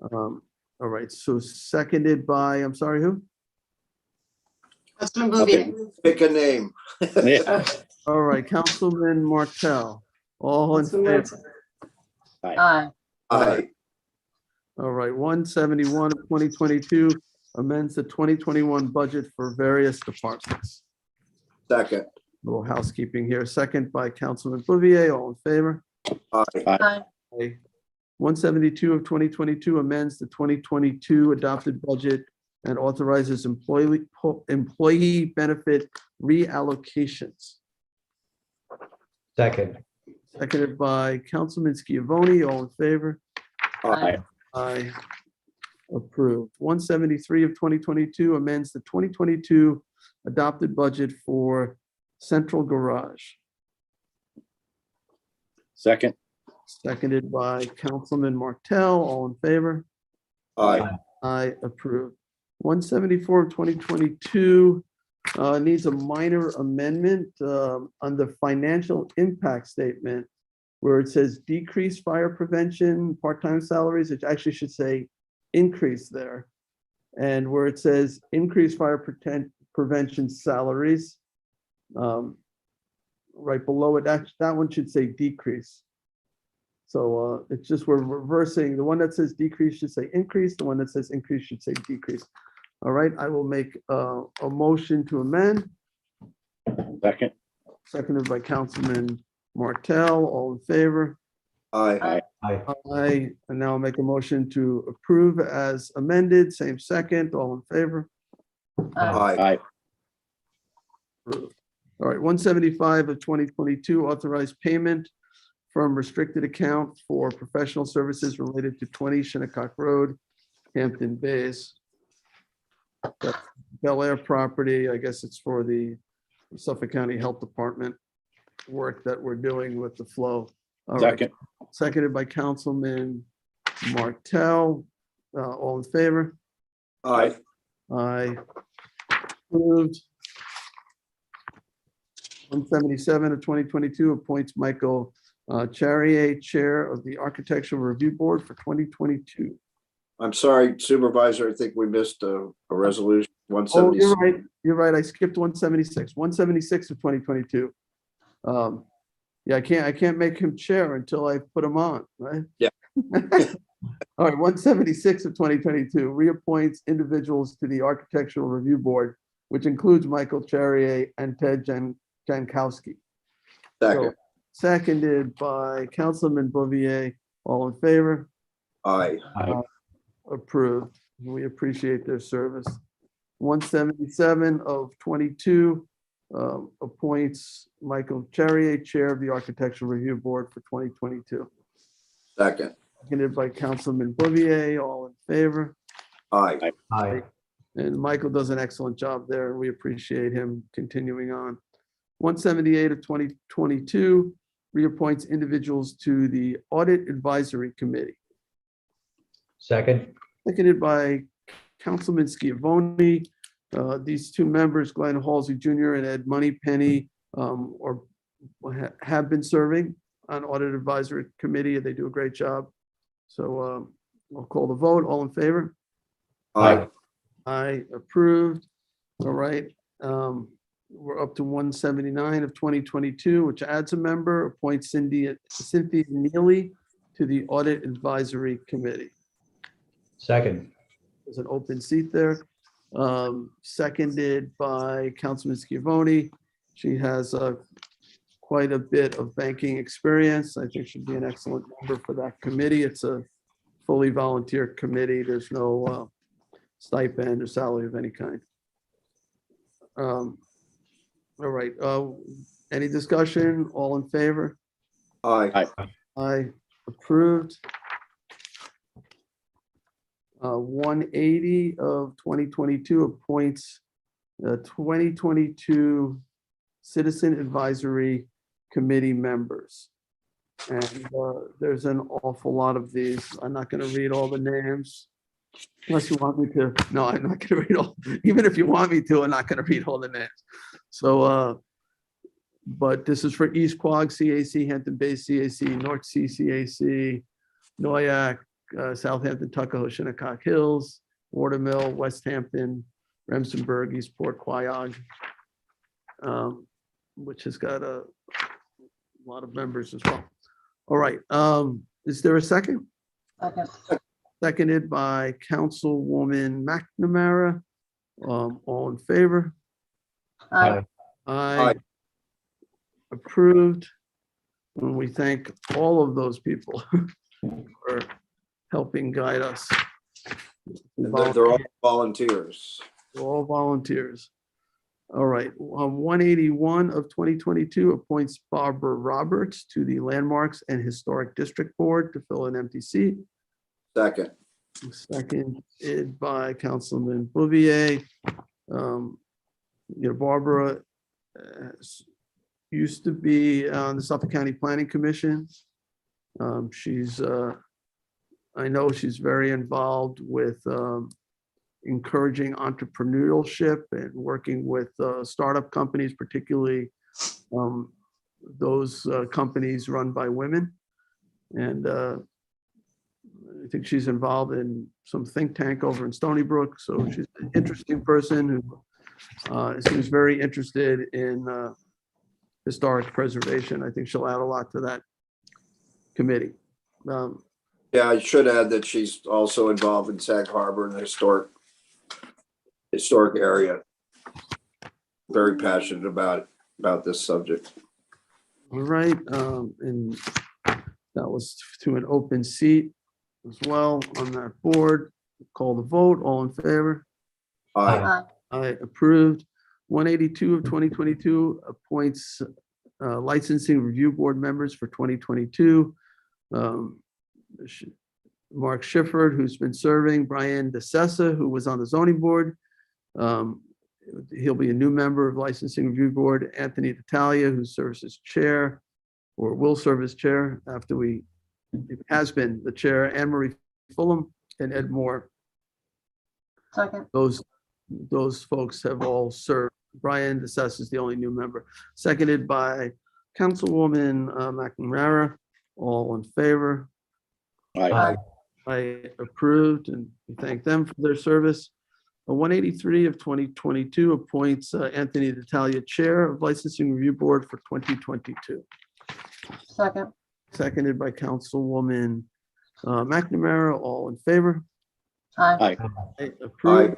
All right, so seconded by, I'm sorry, who? Councilman Okay. Bouvier. Pick a name. All right, Councilman Martell. All in Councilman favor? Martell. Aye. Aye. All right, 171 of 2022 amends the 2021 budget for various departments. Second. Little housekeeping here. Second by Councilman Bouvier. All in favor? Aye. Aye. Aye. 172 of 2022 amends the 2022 adopted budget and authorizes employee benefit reallocations. Second. Seconded by Councilman Scavone. All in favor? Aye. Aye. Approved. 173 of 2022 amends the 2022 adopted budget for central garage. Second. Seconded by Councilman Martell. All in favor? Aye. Aye, approved. 174 of 2022 needs a minor amendment on the financial impact statement where it says decrease fire prevention, part-time salaries, it actually should say increase there. And where it says increase fire prevention salaries, right below it, that one should say decrease. So it's just we're reversing. The one that says decrease should say increase. The one that says increase should say decrease. All right, I will make a motion to amend, Second. seconded by Councilman Martell. All in favor? Aye. Aye. Aye. And now I'll make a motion to approve as amended. Same second. All in favor? Aye. Aye. Approved. All right, 175 of 2022 authorized payment from restricted account for professional services related to 20 Shinnecock Road, Hampton Bays. That's Bel Air property, I guess it's for the Suffolk County Health Department work that we're doing with the flow. All right, Second. seconded by Councilman Martell. All in favor? Aye. Aye. Approved. 177 of 2022 appoints Michael Charrier, Chair of the Architectural Review Board for 2022. I'm sorry, Supervisor, I think we missed a resolution, Oh, 176. you're right. You're right. I skipped 176. 176 of 2022. Yeah, I can't make him chair until I put him on, right? Yeah. All right, 176 of 2022 reappoints individuals to the Architectural Review Board, which includes Michael Charrier and Ted Jankowski. Second. Seconded by Councilman Bouvier. All in favor? Aye. Aye. Approved. We appreciate their service. 177 of 22 appoints Michael Charrier, Chair of the Architectural Review Board for 2022. Second. Seconded by Councilman Bouvier. All in favor? Aye. Aye. And Michael does an excellent job there, and we appreciate him continuing on. 178 of 2022 reappoints individuals to the Audit Advisory Committee. Second. Seconded by Councilman Scavone. These two members, Glenn Halsey Jr. and Ed Moneypenny, have been serving on Audit Advisory Committee. They do a great job. So I'll call the vote. All in favor? Aye. Aye, approved. All right. We're up to 179 of 2022, which adds a member, appoints Cynthia Neely to the Audit Advisory Committee. Second. There's an open seat there. Seconded by Councilman Scavone. She has quite a bit of banking experience. I think she'd be an excellent member for that committee. It's a fully volunteer committee. There's no stipend or salary of any kind. All right. Any discussion? All in favor? Aye. Aye, approved. 180 of 2022 appoints 2022 Citizen Advisory Committee members. And there's an awful lot of these. I'm not going to read all the names. Unless you want me to. No, I'm not going to read all. Even if you want me to, I'm not going to read all the names. So, but this is for East Quogue CAC, Hampton Bay CAC, North Sea CAC, Noyak, Southampton, Tuckahoe, Shinnecock Hills, Watermill, West Hampton, Remsenburg, Eastport, Quogue, which has got a lot of members as well. All right. Is there a second? Second. Seconded by Councilwoman McNamara. All in favor? Aye. Aye. Approved. And we thank all of those people for helping guide us. They're all volunteers. All volunteers. All right, 181 of 2022 appoints Barbara Roberts to the Landmarks and Historic District Board to fill an empty seat. Second. Seconded by Councilman Bouvier. Barbara used to be on the Suffolk County Planning Commission. I know she's very involved with encouraging entrepreneurship and working with startup companies, particularly those companies run by women. And I think she's involved in some think tank over in Stony Brook. So she's an interesting person who seems very interested in historic preservation. I think she'll add a lot to that committee. Yeah, I should add that she's also involved in Sag Harbor and the historic area. Very passionate about this subject. All right, and that was to an open seat as well on that board. Call the vote. All in favor? Aye. Aye, approved. 182 of 2022 appoints licensing review board members for 2022. Mark Schifford, who's been serving, Brian DeSessa, who was on the zoning board. He'll be a new member of licensing review board. Anthony D'Italia, who serves as chair or will serve as chair after has been the chair, Anne Marie Fulham and Ed Moore. Second. Those folks have all served. Brian DeSessa is the only new member. Seconded by Councilwoman McNamara. All in favor? Aye. I approved, and we thank them for their service. 183 of 2022 appoints Anthony D'Italia Chair of Licensing Review Board for 2022. Second. Seconded by Councilwoman McNamara. All in favor? Aye. Aye. Approved.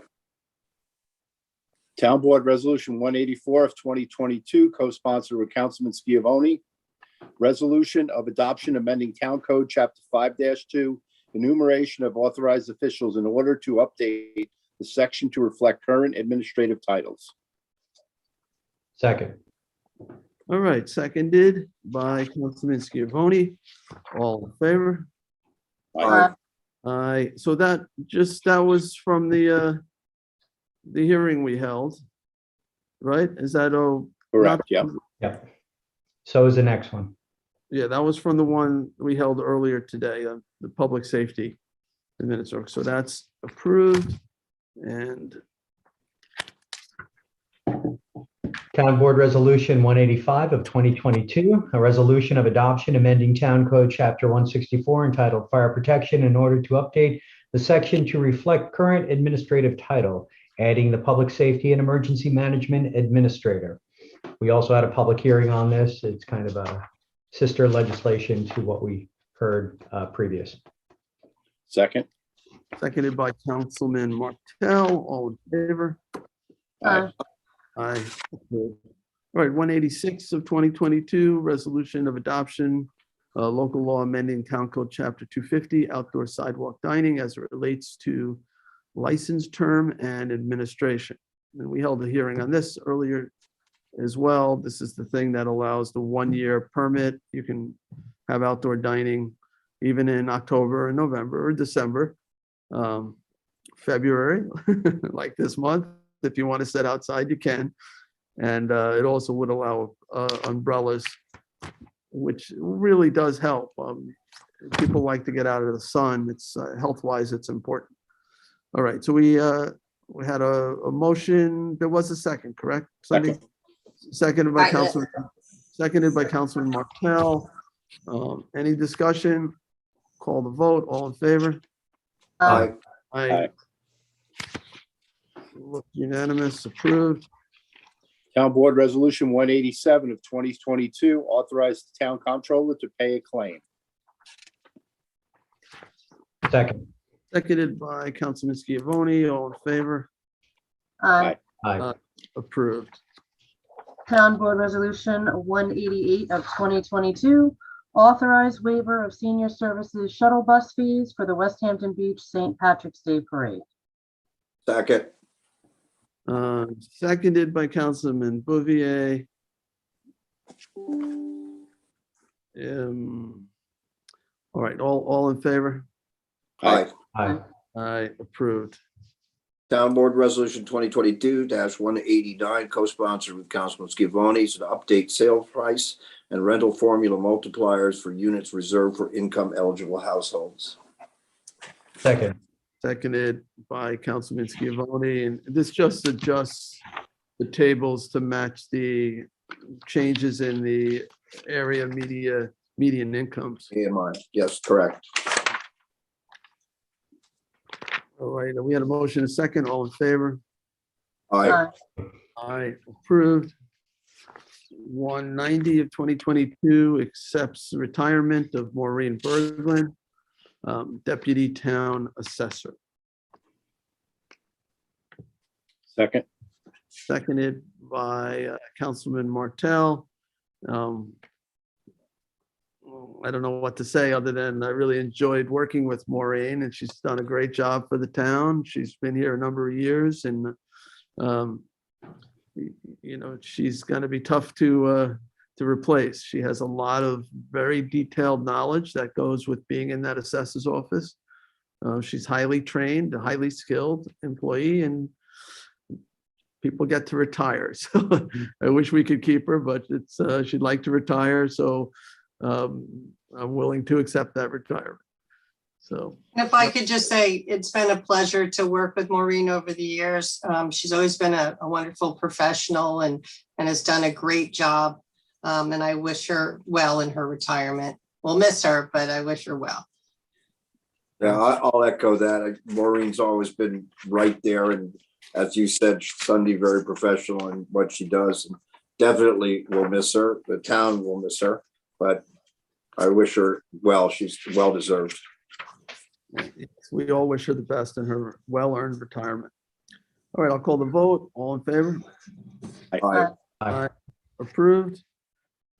Town Board Resolution 184 of 2022, co-sponsored with Councilman Scavone. Resolution of adoption amending Town Code Chapter 5-2, enumeration of authorized officials in order to update the section to reflect current administrative titles. Second. All right, seconded by Councilman Scavone. All in favor? Aye. Aye. So that was from the hearing we held, right? Is that Correct, yeah. Yep. So is the next one. Yeah, that was from the one we held earlier today, the public safety administrator. So that's approved. And Town Board Resolution 185 of 2022, a resolution of adoption amending Town Code Chapter 164 entitled Fire Protection in order to update the section to reflect current administrative title, adding the Public Safety and Emergency Management Administrator. We also had a public hearing on this. It's kind of a sister legislation to what we heard previous. Second. Seconded by Councilman Martell. All in favor? Aye. Aye. All right, 186 of 2022, resolution of adoption, local law amending Town Code Chapter 250, outdoor sidewalk dining as it relates to license term and administration. And we held a hearing on this earlier as well. This is the thing that allows the 1-year permit. You can have outdoor dining even in October and November or December, February, like this month. If you want to sit outside, you can. And it also would allow umbrellas, which really does help. People like to get out of the sun. It's health-wise, it's important. All right, so we had a motion. There was a second, correct? Sunday? Seconded by Councilman Martell. Any discussion? Call the vote. All in favor? Aye. Aye. Look unanimous, approved. Town Board Resolution 187 of 2022, authorize the town comptroller to pay a claim. Second. Seconded by Councilman Schiavone. All in favor? Aye. Aye. Approved. Town Board Resolution 188 of 2022, authorize waiver of senior services shuttle bus fees for the West Hampton Beach St. Patrick's Day Parade. Second. Seconded by Councilman Bouvier. All right, all in favor? Aye. Aye. Aye, approved. Town Board Resolution 2022-189, co-sponsored with Councilman Schiavone, to update sale price and rental formula multipliers for units reserved for income eligible households. Second. Seconded by Councilman Schiavone, and this just adjusts the tables to match the changes in the area median incomes. AMI, yes, correct. All right, we had a motion, a second, all in favor? Aye. Aye, approved. 190 of 2022 accepts retirement of Maureen Berglund, Deputy Town Assessor. Second. Seconded by Councilman Martell. I don't know what to say other than I really enjoyed working with Maureen, and she's done a great job for the town. She's been here a number of years, and she's going to be tough to replace. She has a lot of very detailed knowledge that goes with being in that assessor's office. She's highly trained, a highly skilled employee, and people get to retire. So I wish we could keep her, but she'd like to retire. So I'm willing to accept that retirement. So If I could just say, it's been a pleasure to work with Maureen over the years. She's always been a wonderful professional and has done a great job. And I wish her well in her retirement. We'll miss her, but I wish her well. Yeah, I'll echo that. Maureen's always been right there. And as you said, Sunday, very professional in what she does. And definitely will miss her. The town will miss her, but I wish her well. She's well deserved. we all wish her the best in her well-earned retirement. All right, I'll call the vote. All in favor? Aye. Aye. Approved.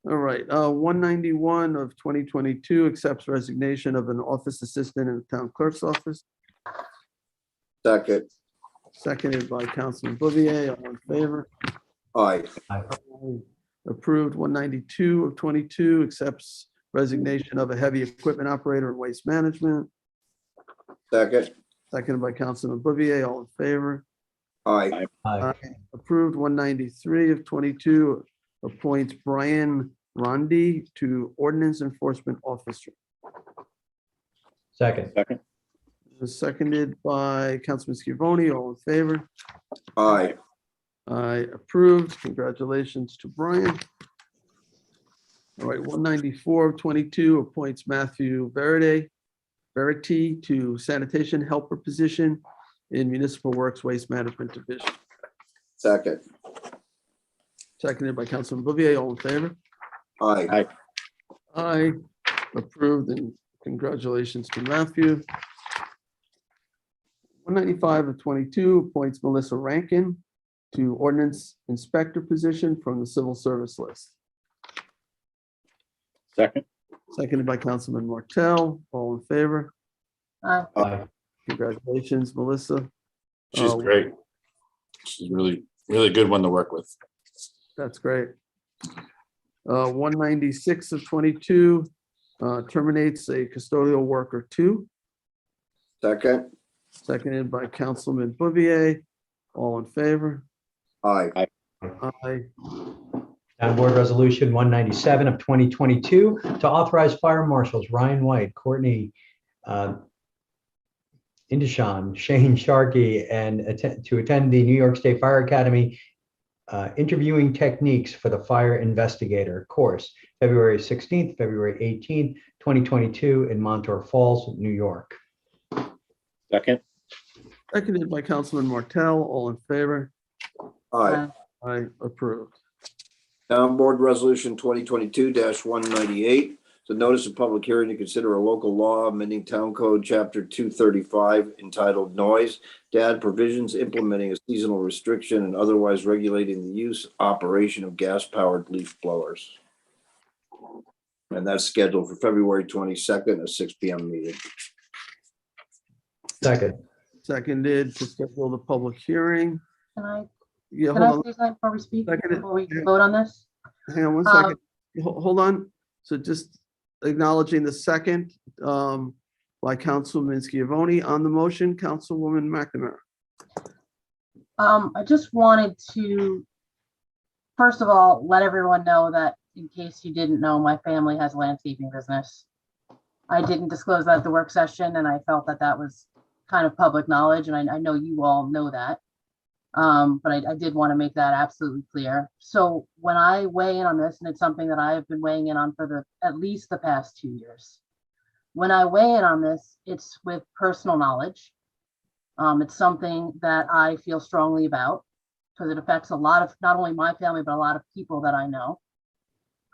All right, 191 of 2022 accepts resignation of an office assistant in the town clerk's office. Second. Seconded by Councilman Bouvier. All in favor? Aye. Approved. 192 of 22 accepts resignation of a heavy equipment operator in waste management. Second. Seconded by Councilman Bouvier. All in favor? Aye. Aye. Approved. 193 of 22 appoints Brian Rondi to Ordinance Enforcement Officer. Second. Second. Seconded by Councilman Schiavone. All in favor? Aye. I approved. Congratulations to Brian. All right, 194 of 22 appoints Matthew Verity to sanitation helper position in Municipal Works Waste Management Division. Second. Seconded by Councilman Bouvier. All in favor? Aye. Aye. Approved, and congratulations to Matthew. 195 of 22 appoints Melissa Rankin to ordinance inspector position from the civil service list. Second. Seconded by Councilman Martell. All in favor? Aye. Aye. Congratulations, Melissa. She's great. She's really, really good one to work with. That's great. 196 of 22 terminates a custodial worker 2, Second. seconded by Councilman Bouvier. All in favor? Aye. Aye. Town Board Resolution 197 of 2022 to authorize fire marshals Ryan White, Courtney Indushan, Shane Sharkey, and to attend the New York State Fire Academy interviewing techniques for the fire investigator course, February 16th, February 18th, 2022 in Montour Falls, New York. Second. Seconded by Councilman Martell. All in favor? Aye. Aye. Approved. Town Board Resolution 2022-198. It's a notice of public hearing to consider a local law amending Town Code Chapter 235 entitled Noise to add provisions implementing a seasonal restriction and otherwise regulating the use operation of gas-powered leaf blowers. And that's scheduled for February 22nd at 6 p.m. meeting. Second. Seconded to schedule the public hearing. Can I, Yeah, can I hold say something before we speak, Seconded. before we vote on this? on. Hang on one second. Hold on. So just acknowledging the second by Councilman Schiavone on the motion, Councilwoman McNamara. I just wanted to, first of all, let everyone know that in case you didn't know, my family has a landscaping business. I didn't disclose that at the work session, and I felt that that was kind of public knowledge, and I know you all know that. But I did want to make that absolutely clear. So when I weigh in on this, and it's something that I have been weighing in on for at least the past 2 years, when I weigh in on this, it's with personal knowledge. It's something that I feel strongly about because it affects a lot of, not only my family, but a lot of people that I know.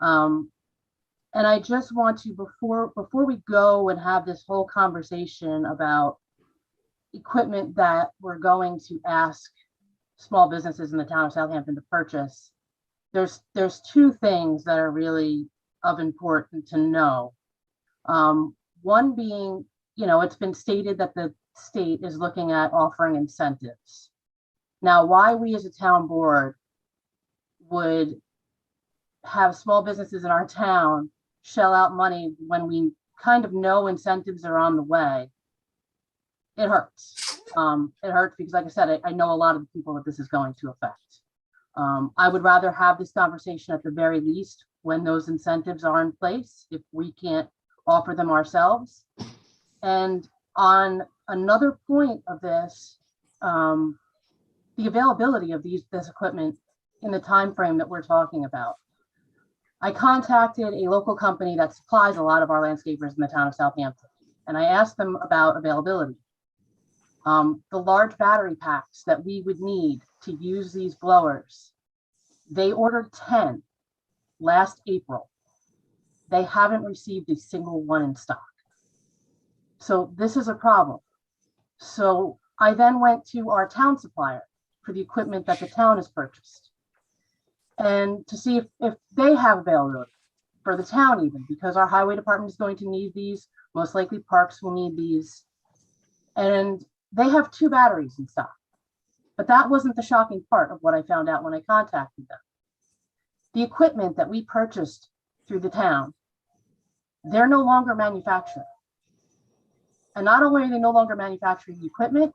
And I just want to, before we go and have this whole conversation about equipment that we're going to ask small businesses in the town of Southampton to purchase, there's two things that are really of importance to know. One being, it's been stated that the state is looking at offering incentives. Now, why we as a town board would have small businesses in our town shell out money when we kind of know incentives are on the way, it hurts. It hurts because, like I said, I know a lot of the people that this is going to affect. I would rather have this conversation at the very least when those incentives are in place, if we can't offer them ourselves. And on another point of this, the availability of this equipment in the time frame that we're talking about. I contacted a local company that supplies a lot of our landscapers in the town of Southampton, and I asked them about availability. The large battery packs that we would need to use these blowers, they ordered 10 last April. They haven't received a single one in stock. So this is a problem. So I then went to our town supplier for the equipment that the town has purchased, and to see if they have availability for the town, even because our highway department is going to need these, most likely parks will need these. And they have 2 batteries in stock. But that wasn't the shocking part of what I found out when I contacted them. The equipment that we purchased through the town, they're no longer manufacturing. And not only are they no longer manufacturing the equipment,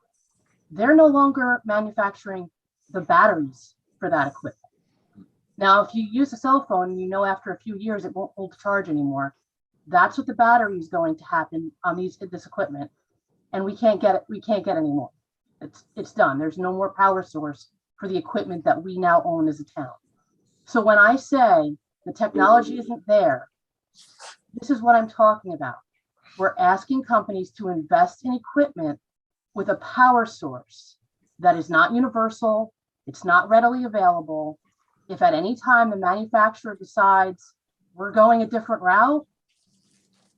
they're no longer manufacturing the batteries for that equipment. Now, if you use a cell phone, after a few years it won't hold charge anymore. That's what the battery is going to happen on this equipment, and we can't get it. We can't get any more. It's done. There's no more power source for the equipment that we now own as a town. So when I say the technology isn't there, this is what I'm talking about. We're asking companies to invest in equipment with a power source that is not universal, it's not readily available. If at any time the manufacturer decides we're going a different route,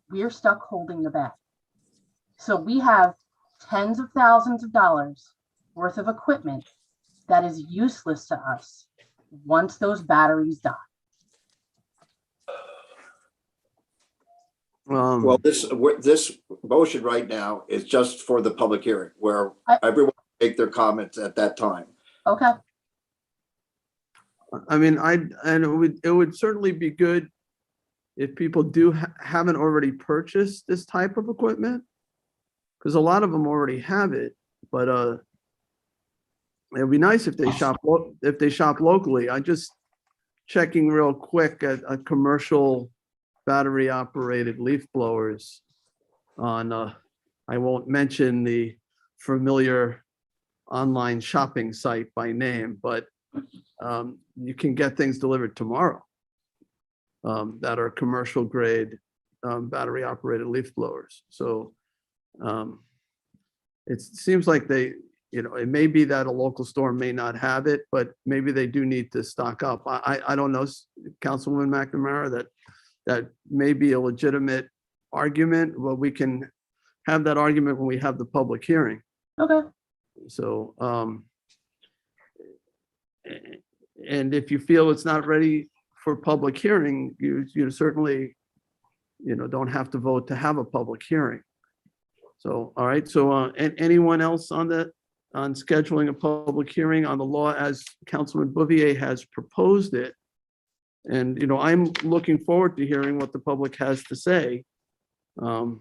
we're stuck holding the bag. So we have tens of thousands of dollars worth of equipment that is useless to us once those batteries die. Well, this motion right now is just for the public hearing where everyone can make their comments at that time. Okay, I mean, it would certainly be good if people haven't already purchased this type of equipment, because a lot of them already have it, but it'd be nice if they shop locally. I just checking real quick at a commercial battery operated leaf blowers on I won't mention the familiar online shopping site by name, but you can get things delivered tomorrow that are commercial grade battery operated leaf blowers. So it seems like it may be that a local store may not have it, but maybe they do need to stock up. I don't know, Councilwoman McNamara, that may be a legitimate argument. Well, we can have that argument when we have the public hearing. okay. So, and if you feel it's not ready for public hearing, you certainly, don't have to vote to have a public hearing. So, all right. So, and anyone else on scheduling a public hearing on the law as Councilman Bouvier has proposed it? And, I'm looking forward to hearing what the public has to say. I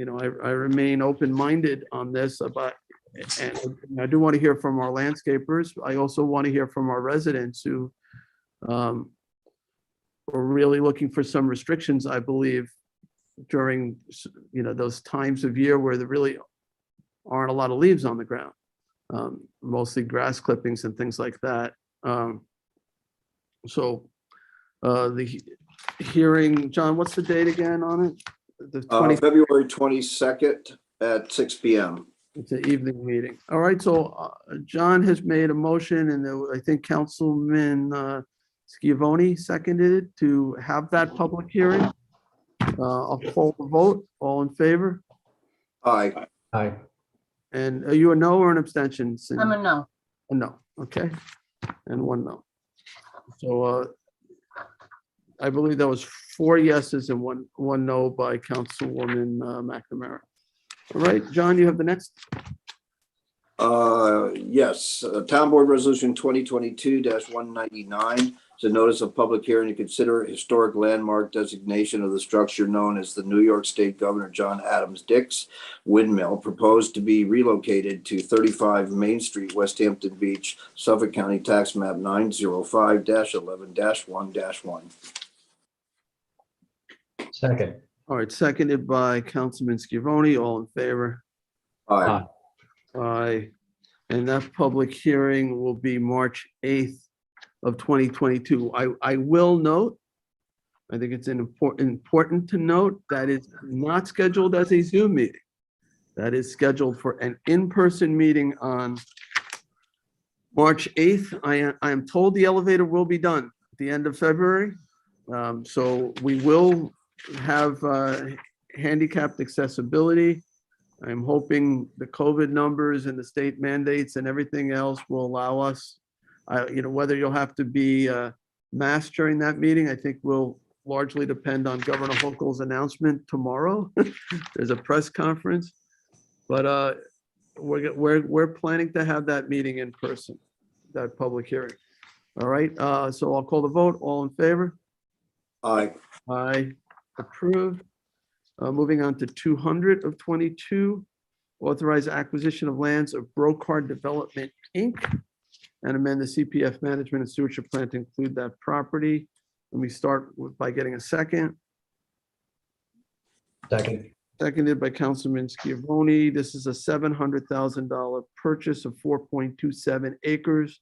remain open-minded on this and I do want to hear from our landscapers. I also want to hear from our residents who are really looking for some restrictions, I believe, during, those times of year where there really aren't a lot of leaves on the ground, mostly grass clippings and things like that. So the hearing, John, what's the date again on it? The 20th. February 22nd at 6 p.m. It's an evening meeting. All right, so John has made a motion and I think Councilman Schiavone seconded it to have that public hearing. I'll call the vote. All in favor? Aye. Aye. And are you a no or an abstention? Cindy? I'm a no. A no, okay. And one no. So I believe that was 4 yeses and one no by Councilwoman McNamara. All right, John, you have the next. Yes, Town Board Resolution 2022-199. It's a notice of public hearing to consider historic landmark designation of the structure known as the New York State Governor John Adams Dix Windmill, proposed to be relocated to 35 Main Street, West Hampton Beach, Suffolk County Tax Map 905-11-1-1. Second. All right, seconded by Councilman Schiavone. All in favor? Aye. Aye. And that public hearing will be March 8th of 2022. I will note, I think it's important to note that it's not scheduled as a Zoom meeting. That is scheduled for an in-person meeting on March 8th. I am told the elevator will be done at the end of February. So we will have handicapped accessibility. I'm hoping the COVID numbers and the state mandates and everything else will allow us, whether you'll have to be masked during that meeting, I think will largely depend on Governor Hochul's announcement tomorrow. There's a press conference, but we're planning to have that meeting in person, that public hearing. All right, so I'll call the vote. All in favor? Aye. Aye. Approved. Moving on to 200 of 22, authorize acquisition of lands of Brocard Development, Inc. and amend the CPF management and stewardship plan to include that property. Let me start by getting a second. Second. Seconded by Councilman Schiavone. This is a $700,000 purchase of 4.27 acres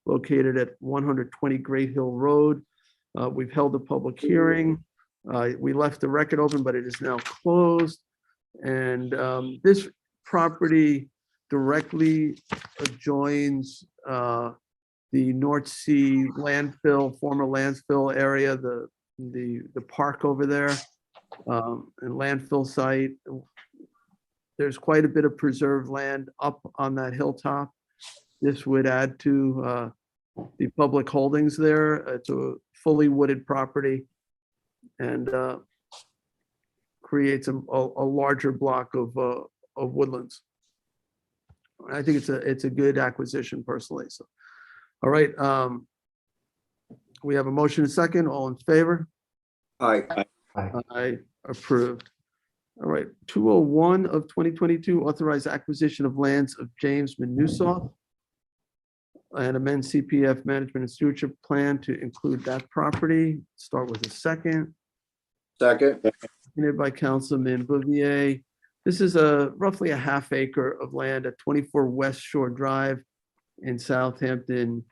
located at 120 Great Hill Road. We've held a public hearing. We left the record open, but it is now closed. And this property directly adjoins the North Sea landfill, former landfill area, the park over there, and landfill site. There's quite a bit of preserved land up on that hilltop. This would add to the public holdings there. It's a fully wooded property and creates a larger block of woodlands. I think it's a good acquisition personally. So, all right. We have a motion and second. All in favor? Aye. I approved. All right, 201 of 2022, authorized acquisition of lands of James Manusoff and amend CPF management and stewardship plan to include that property. Start with a second. Second. Seconded by Councilman Bouvier. This is roughly a half acre of land at 24 West Shore Drive in Southampton.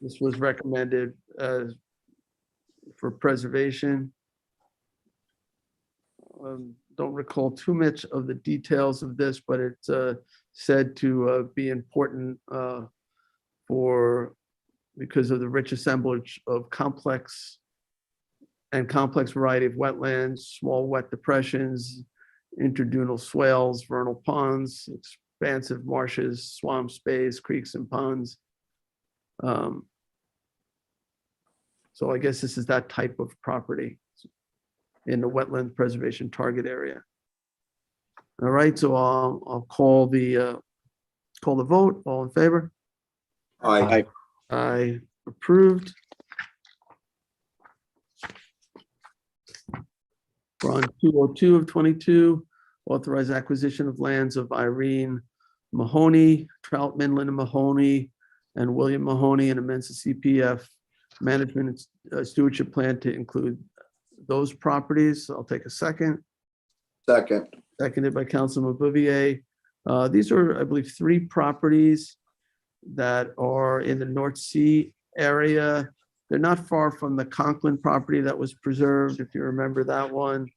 This was recommended for preservation. Don't recall too much of the details of this, but it's said to be important because of the rich assemblage of complex variety of wetlands, small wet depressions, interdunal swales, vernal ponds, expansive marshes, swamp space, creeks and ponds. So I guess this is that type of property in the wetland preservation target area. All right, so I'll call the vote. All in favor? Aye. I approved. We're on 202 of 22, authorized acquisition of lands of Irene Mahoney, Troutman, Linda Mahoney, and William Mahoney, and amends the CPF management and stewardship plan to include those properties. I'll take a second. Second. Seconded by Councilman Bouvier. These are, I believe, 3 properties that are in the North Sea area. They're not far from the Conklin property that was preserved, if you remember that one.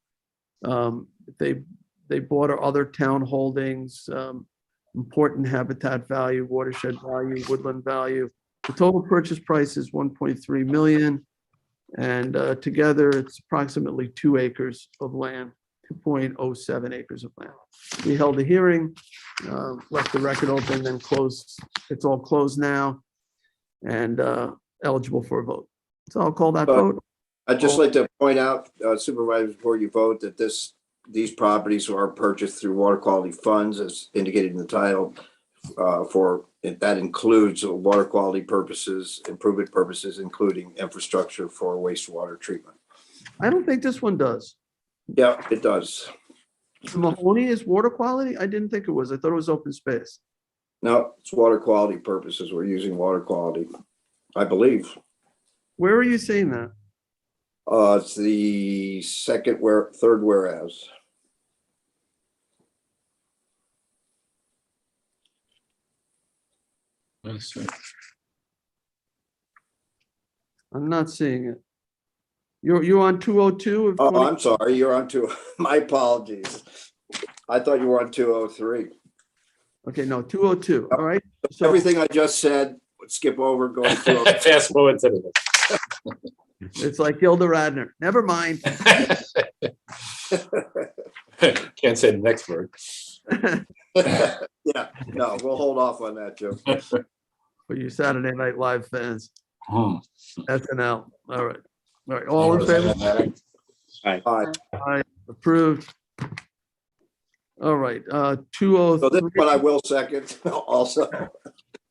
They bought our other town holdings, important habitat value, watershed value, woodland value. The total purchase price is 1.3 million. And together it's approximately 2 acres of land, 2.07 acres of land. We held a hearing, left the record open, then closed. It's all closed now and eligible for a vote. So I'll call that vote. I'd just like to point out, Supervisor, before you vote, that these properties are purchased through water quality funds as indicated in the title. That includes water quality purposes, improvement purposes, including infrastructure for wastewater treatment. I don't think this one does. Yeah, it does. The Mahoney is water quality? I didn't think it was. I thought it was open space. No, it's water quality purposes. We're using water quality, I believe. Where are you seeing that? It's the third whereas. I'm not seeing it. You're on 202 of Oh, 20? I'm sorry. You're on my apologies. I thought you were on 203. Okay, no, 202. All right. So Everything I just said, would skip over going through. Fast forward to it's like Gilda Radner. Never mind. Can't say the next word. Yeah, no, we'll hold off on that, Joe. For you Saturday Night Live fans, Hmm. SNL. All right. All right. All in favor? Aye. Approved. All right. So 203. this one I will second also.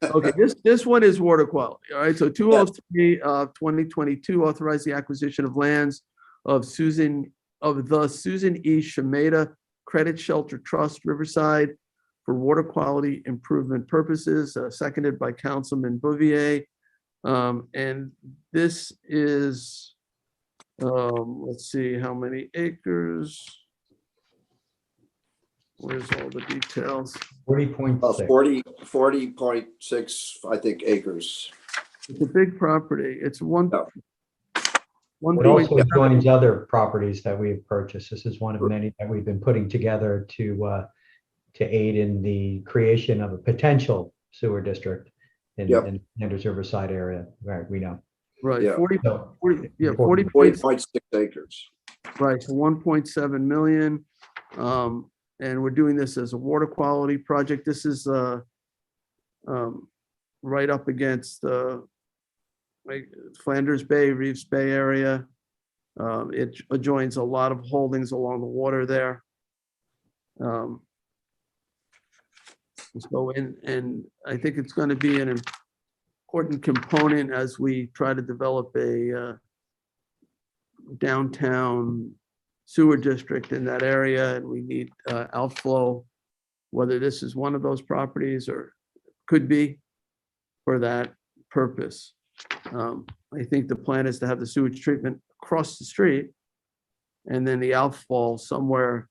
Okay, this one is water quality. All right, so 203 of 2022 authorized the acquisition of lands of the Susan E. Shimeda Credit Shelter Trust Riverside for water quality improvement purposes, seconded by Councilman Bouvier. And this is, let's see how many acres. Where's all the details? 40.6. 40.6, I think, acres. It's a big property. It's one. Yeah. It also 1.7. joins other properties that we've purchased. This is one of many that we've been putting together to aid in the creation of a potential sewer district in Yep. in Sanders Riverside area, where we know. Right, Yeah. 40, So 40, yeah, 40. 40.6 acres. right, so 1.7 million. And we're doing this as a water quality project. This is right up against like Flanders Bay, Reeves Bay area. It adjoins a lot of holdings along the water there. So, and I think it's going to be an important component as we try to develop a downtown sewer district in that area, and we need outflow, whether this is one of those properties or could be for that purpose. I think the plan is to have the sewage treatment across the street and then the outfall somewhere,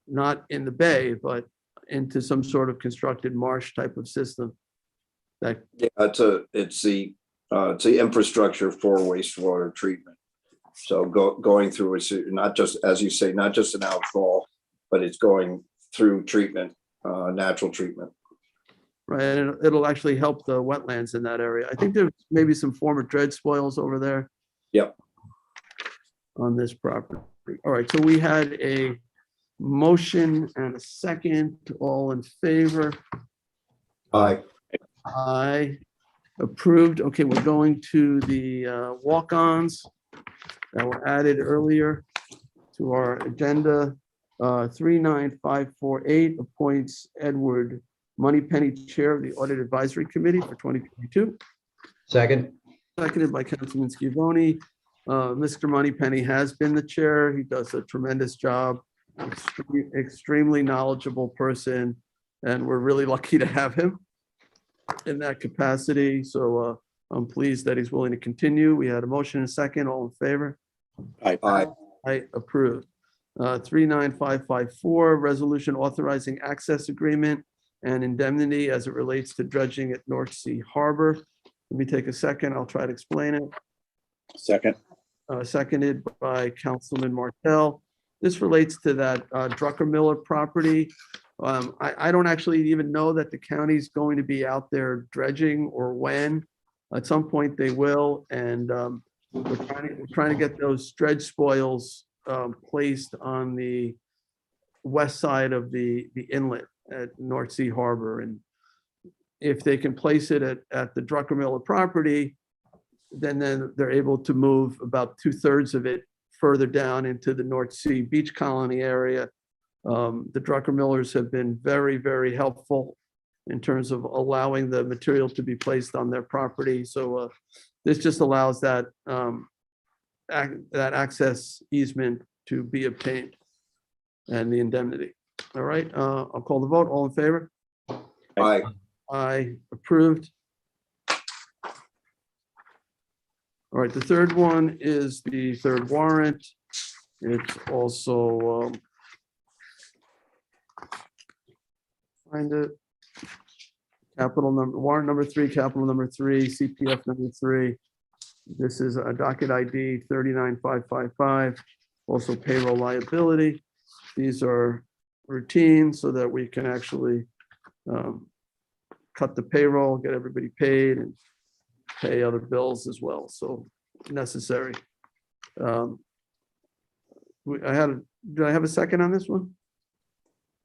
not in the bay, but into some sort of constructed marsh type of system. That, Yeah, it's the infrastructure for wastewater treatment. So going through it's not just, as you say, not just an outfall, but it's going through treatment, natural treatment. right, and it'll actually help the wetlands in that area. I think there's maybe some former dredge spoils over there. Yep. On this property. All right, so we had a motion and a second, all in favor. Aye. Aye, approved. Okay, we're going to the walk-ons that were added earlier to our agenda. 39548 appoints Edward Moneypenny Chair of the Audit Advisory Committee for 2022. Second, Seconded by Councilman Scivone. Mr. Moneypenny has been the chair. He does a tremendous job. Extremely knowledgeable person, and we're really lucky to have him in that capacity. So I'm pleased that he's willing to continue. We had a motion and a second. All in favor? Aye. I approve. 39554, resolution authorizing access agreement and indemnity as it relates to dredging at North Sea Harbor. Let me take a second. I'll try to explain it. Second. Seconded by Councilman Martell. This relates to that Drucker Miller property. I don't actually even know that the county's going to be out there dredging or when. At some point they will, and we're trying to get those dredge spoils placed on the west side of the inlet at North Sea Harbor. And if they can place it at the Drucker Miller property, then they're able to move about 2/3 of it further down into the North Sea Beach Colony area. The Drucker Millers have been very, very helpful in terms of allowing the material to be placed on their property. So this just allows that access easement to be obtained and the indemnity. All right, I'll call the vote. All in favor? Aye. Aye, approved. All right, the third one is the third warrant. It's also, find it. Capital number, warrant number 3, capital number 3, CPF number 3. This is a docket ID 39555, also payroll liability. These are routine so that we can actually cut the payroll, get everybody paid, and pay other bills as well, so necessary. Did I have a second on this one?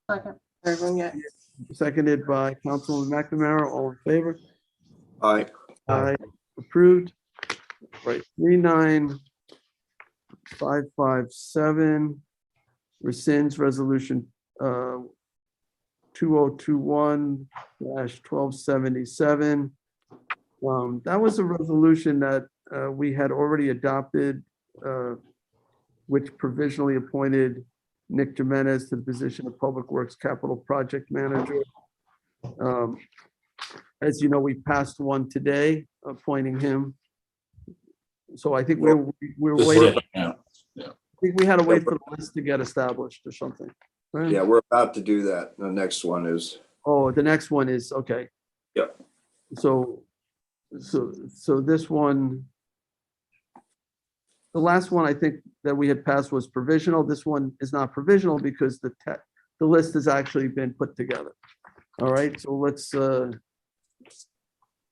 Second. Everyone, yeah. Seconded by Councilman McNamara, all in favor? Aye. Aye, approved. Right, 39557 rescinds resolution 2021-1277. That was a resolution that we had already adopted, which provisionally appointed Nick Jimenez to the position of Public Works Capital Project Manager. As you know, we passed one today appointing him. So I think we're This is waiting. it, yeah. I think we had to wait for the list to get established or something. Right? Yeah, we're about to do that. The next one is, Oh, the next one is, okay. Yep. So this one, the last one I think that we had passed was provisional. This one is not provisional because the list has actually been put together. All right, so let's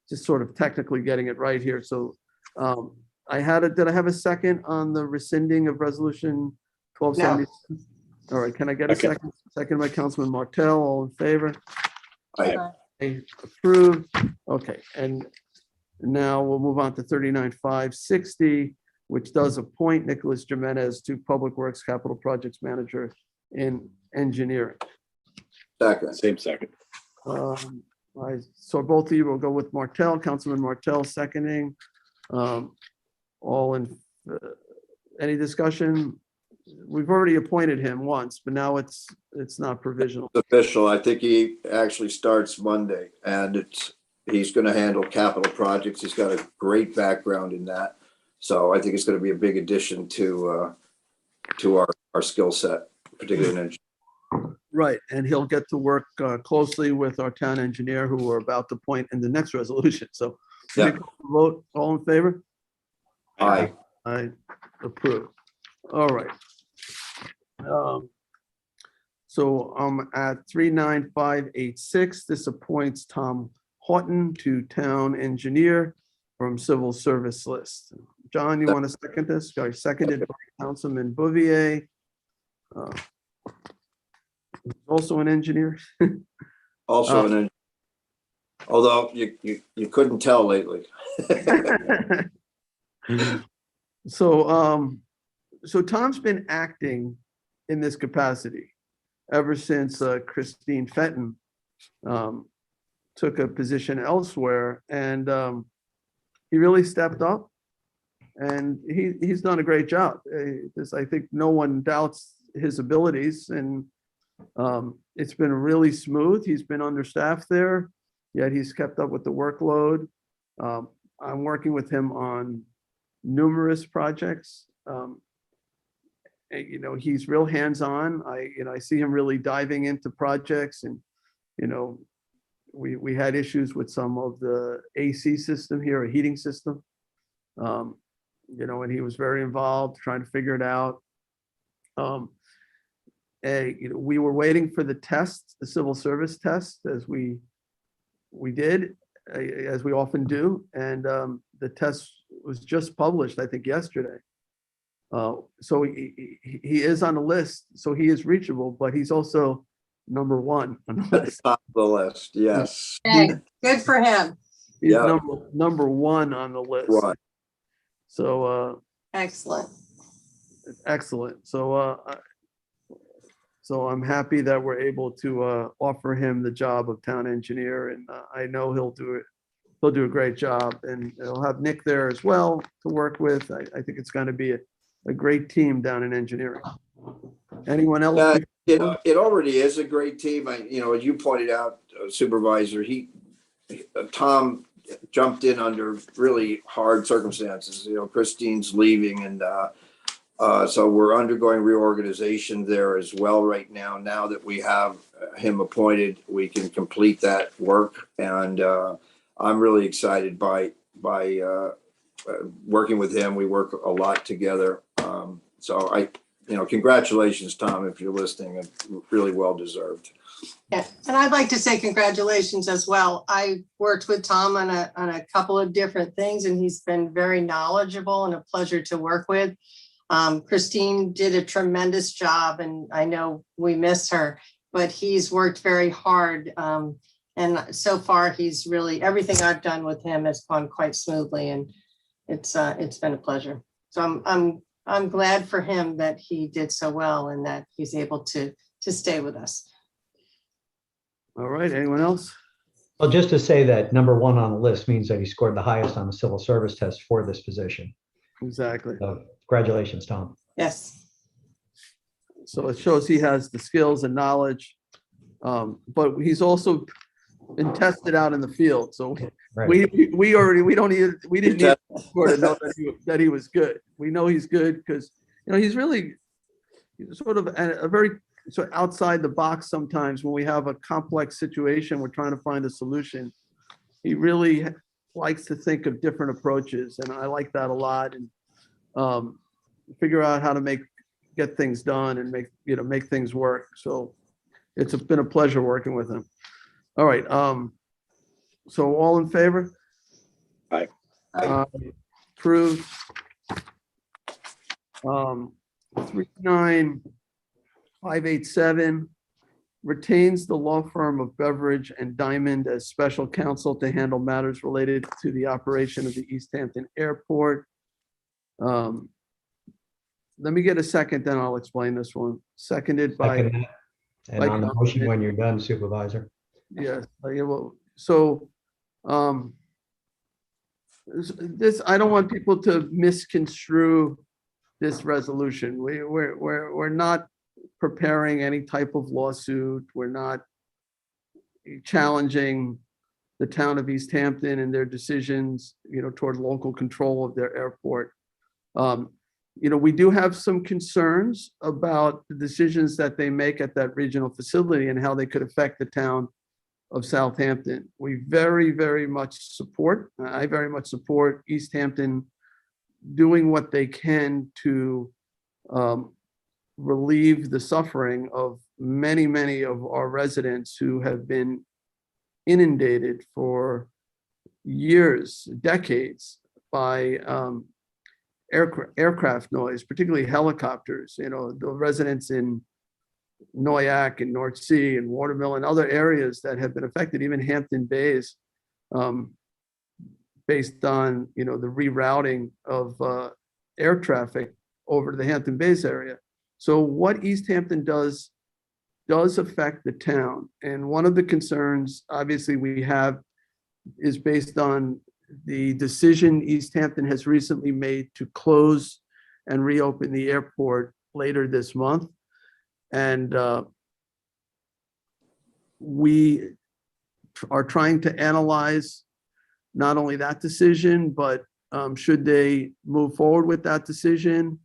just sort of technically getting it right here. So did I have a second on the rescinding of resolution 1270? All right, can I get a Okay. second? Second by Councilman Martell, all in favor? Aye. Okay, approved. Okay, and now we'll move on to 39-560, which does appoint Nicholas Jimenez to Public Works Capital Projects Manager in Engineering. second, Same second. So both of you will go with Martell, Councilman Martell seconding. All in, any discussion? We've already appointed him once, but now it's not provisional. it's official. I think he actually starts Monday, and he's going to handle capital projects. He's got a great background in that. So I think it's going to be a big addition to our skill set, particularly in engineering. Right, and he'll get to work closely with our town engineer who we're about to appoint in the next resolution. So Yeah. vote, all in favor? Aye. I approve. All right. So I'm at 39586. This appoints Tom Houghton to town engineer from civil service list. John, you want to second this? Sorry, seconded by Councilman Bouvier. Also an engineer. Also, an engineer. Although you couldn't tell lately. So Tom's been acting in this capacity ever since Christine Fenton took a position elsewhere, and he really stepped up, and he's done a great job. I think no one doubts his abilities, and it's been really smooth. He's been understaffed there, yet he's kept up with the workload. I'm working with him on numerous projects. He's real hands-on. I see him really diving into projects, and we had issues with some of the AC system here, a heating system. And he was very involved trying to figure it out. We were waiting for the test, the civil service test, as we did, as we often do, and the test was just published, I think, yesterday. So he is on the list, so he is reachable, but he's also number one on the list. Top of the list, yes. Hey, good for him. He's Yeah. number one on the list. Right. So Excellent. excellent. So I'm happy that we're able to offer him the job of town engineer, and I know he'll do it. He'll do a great job, and he'll have Nick there as well to work with. I think it's going to be a great team down in engineering. Anyone else? It already is a great team. As you pointed out, Supervisor, Tom jumped in under really hard circumstances. Christine's leaving, and so we're undergoing reorganization there as well right now. Now that we have him appointed, we can complete that work, and I'm really excited by working with him. We work a lot together. So congratulations, Tom, if you're listening. It's really well deserved. Yeah, and I'd like to say congratulations as well. I worked with Tom on a couple of different things, and he's been very knowledgeable and a pleasure to work with. Christine did a tremendous job, and I know we miss her, but he's worked very hard. And so far, he's really, everything I've done with him has gone quite smoothly, and it's been a pleasure. So I'm glad for him that he did so well and that he's able to stay with us. All right, anyone else? Well, just to say that number one on the list means that he scored the highest on the civil service test for this position. Exactly. So congratulations, Tom. Yes. So it shows he has the skills and knowledge, but he's also been tested out in the field. So Right. we didn't need to know that he was good. We know he's good because he's sort of a very so outside the box sometimes when we have a complex situation, we're trying to find a solution. He really likes to think of different approaches, and I like that a lot. And figure out how to get things done and make things work. So it's been a pleasure working with him. All right. So all in favor? Aye. Approved. 39587 retains the law firm of Beveridge and Diamond as special counsel to handle matters related to the operation of the East Hampton Airport. Let me get a second, then I'll explain this one. Seconded by, Second that. And Like, on the motion, when you're done, Supervisor. yes. So this, I don't want people to misconstrue this resolution. We're not preparing any type of lawsuit. We're not challenging the town of East Hampton and their decisions, toward local control of their airport. We do have some concerns about the decisions that they make at that regional facility and how they could affect the town of Southampton. We very, very much support, I very much support East Hampton doing what they can to relieve the suffering of many, many of our residents who have been inundated for years, decades by aircraft noise, particularly helicopters. The residents in Noyak and North Sea and Watermill and other areas that have been affected, even Hampton Bays, based on the rerouting of air traffic over to the Hampton Bays area. So what East Hampton does affect the town. And one of the concerns, obviously, we have is based on the decision East Hampton has recently made to close and reopen the airport later this month. And we are trying to analyze not only that decision, but should they move forward with that decision,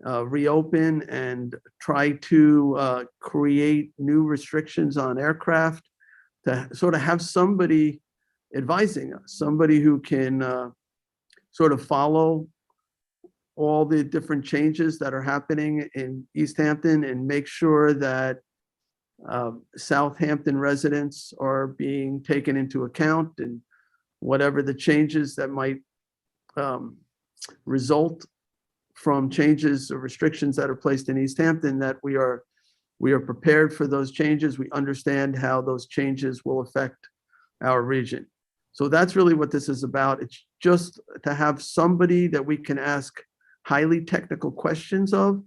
reopen and try to create new restrictions on aircraft, to sort of have somebody advising us, somebody who can sort of follow all the different changes that are happening in East Hampton and make sure that Southampton residents are being taken into account, and whatever the changes that might result from changes or restrictions that are placed in East Hampton, that we are prepared for those changes. We understand how those changes will affect our region. So that's really what this is about. It's just to have somebody that we can ask highly technical questions of,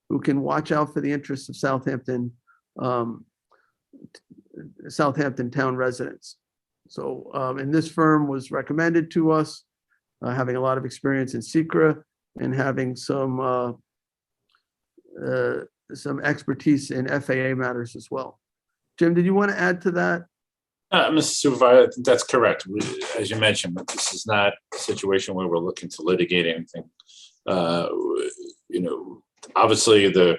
who can watch out for the interests of Southampton town residents. So, and this firm was recommended to us, having a lot of experience in SECRA and having some expertise in FAA matters as well. Jim, did you want to add to that? Mr. Supervisor, I think that's correct. As you mentioned, this is not a situation where we're looking to litigate anything. Obviously the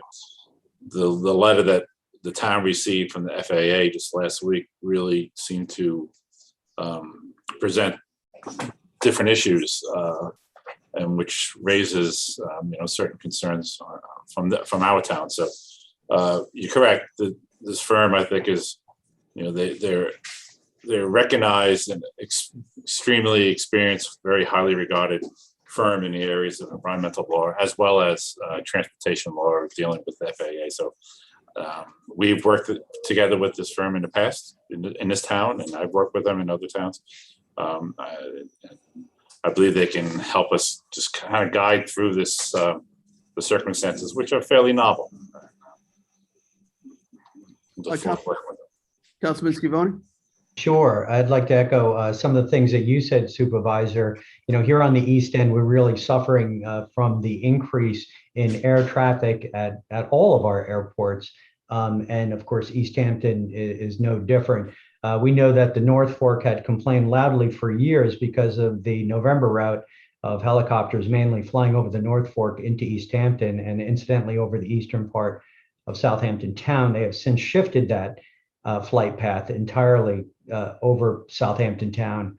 letter that the town received from the FAA just last week really seemed to present different issues, and which raises certain concerns from our town. So you're correct. This firm, I think, is they're recognized and extremely experienced, very highly regarded firm in the areas of environmental law as well as transportation law dealing with the FAA. So we've worked together with this firm in the past in this town, and I've worked with them in other towns. I believe they can help us just kind of guide through this, the circumstances, which are fairly novel. Councilman Scavone? Sure. I'd like to echo some of the things that you said, Supervisor. Here on the East End, we're really suffering from the increase in air traffic at all of our airports. And of course, East Hampton is no different. We know that the North Fork had complained loudly for years because of the November route of helicopters mainly flying over the North Fork into East Hampton and incidentally over the eastern part of Southampton town. They have since shifted that flight path entirely over Southampton town,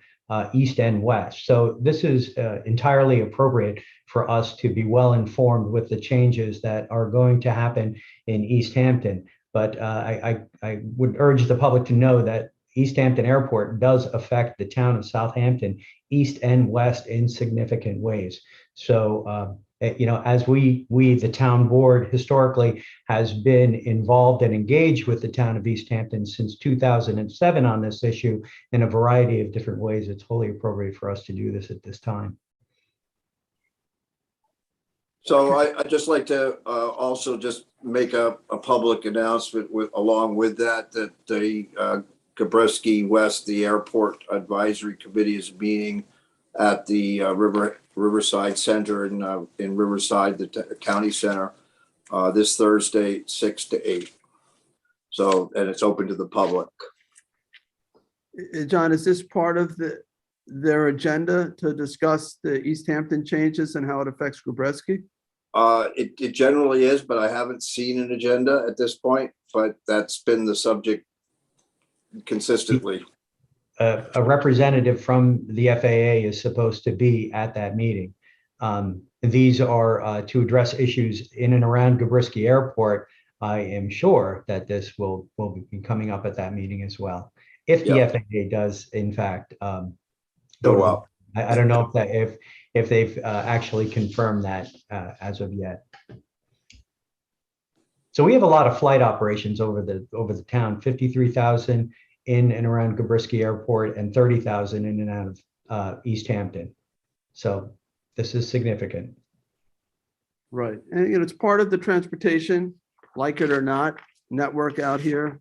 east and west. So this is entirely appropriate for us to be well informed with the changes that are going to happen in East Hampton. But I would urge the public to know that East Hampton Airport does affect the town of Southampton, east and west, in significant ways. So, as we, the town board, historically has been involved and engaged with the town of East Hampton since 2007 on this issue in a variety of different ways. It's wholly appropriate for us to do this at this time. So I'd just like to also just make a public announcement along with that the Gabreski West, the Airport Advisory Committee, is meeting at the Riverside Center in Riverside, the county center, this Thursday, 6 to 8. So, and it's open to the public. John, is this part of their agenda to discuss the East Hampton changes and how it affects Gabreski? It generally is, but I haven't seen an agenda at this point, but that's been the subject consistently. A representative from the FAA is supposed to be at that meeting. These are to address issues in and around Gabreski Airport. I am sure that this will be coming up at that meeting as well, if the FAA does in fact go well. I don't know if they've actually confirmed that as of yet. So we have a lot of flight operations over the town, 53,000 in and around Gabreski Airport and 30,000 in and out of East Hampton. So this is significant. Right. And it's part of the transportation, like it or not, network out here.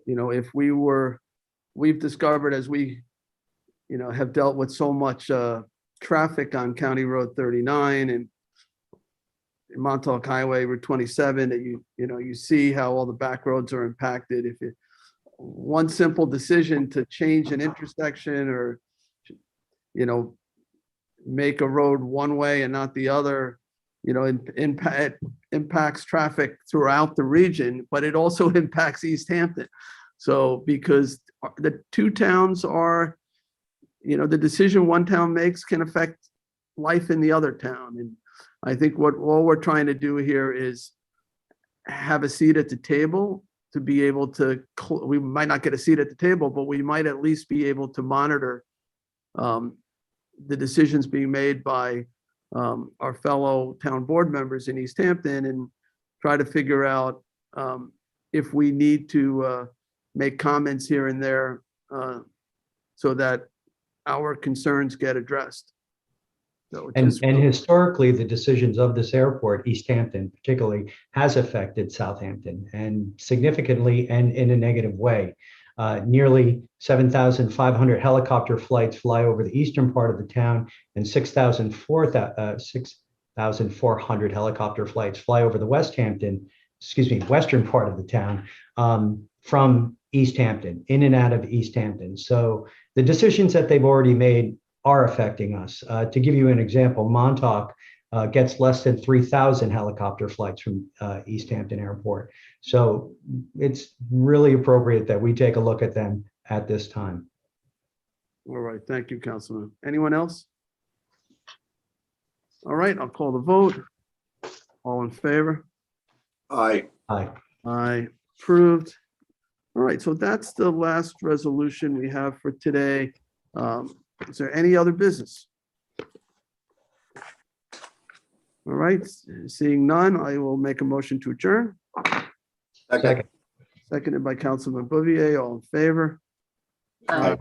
If we've discovered, as we, have dealt with so much traffic on County Road 39 and Montauk Highway Route 27, that you see how all the back roads are impacted. If one simple decision to change an intersection or, make a road one way and not the other, it impacts traffic throughout the region, but it also impacts East Hampton. So because the two towns are, the decision one town makes can affect life in the other town. And I think all we're trying to do here is have a seat at the table to be able to, we might not get a seat at the table, but we might at least be able to monitor the decisions being made by our fellow town board members in East Hampton and try to figure out if we need to make comments here and there so that our concerns get addressed. So And historically, the decisions of this airport, East Hampton particularly, has affected Southampton, and significantly and in a negative way. Nearly 7,500 helicopter flights fly over the eastern part of the town, and 6,400 helicopter flights fly over the western part of the town from East Hampton, in and out of East Hampton. So the decisions that they've already made are affecting us. To give you an example, Montauk gets less than 3,000 helicopter flights from East Hampton Airport. So it's really appropriate that we take a look at them at this time. All right, thank you, Councilman. Anyone else? All right, I'll call the vote. All in favor? Aye. Aye. Aye, approved. All right, so that's the last resolution we have for today. Is there any other business? All right, seeing none, I will make a motion to adjourn. Second. Seconded by Councilman Bouvier. All in favor? Aye.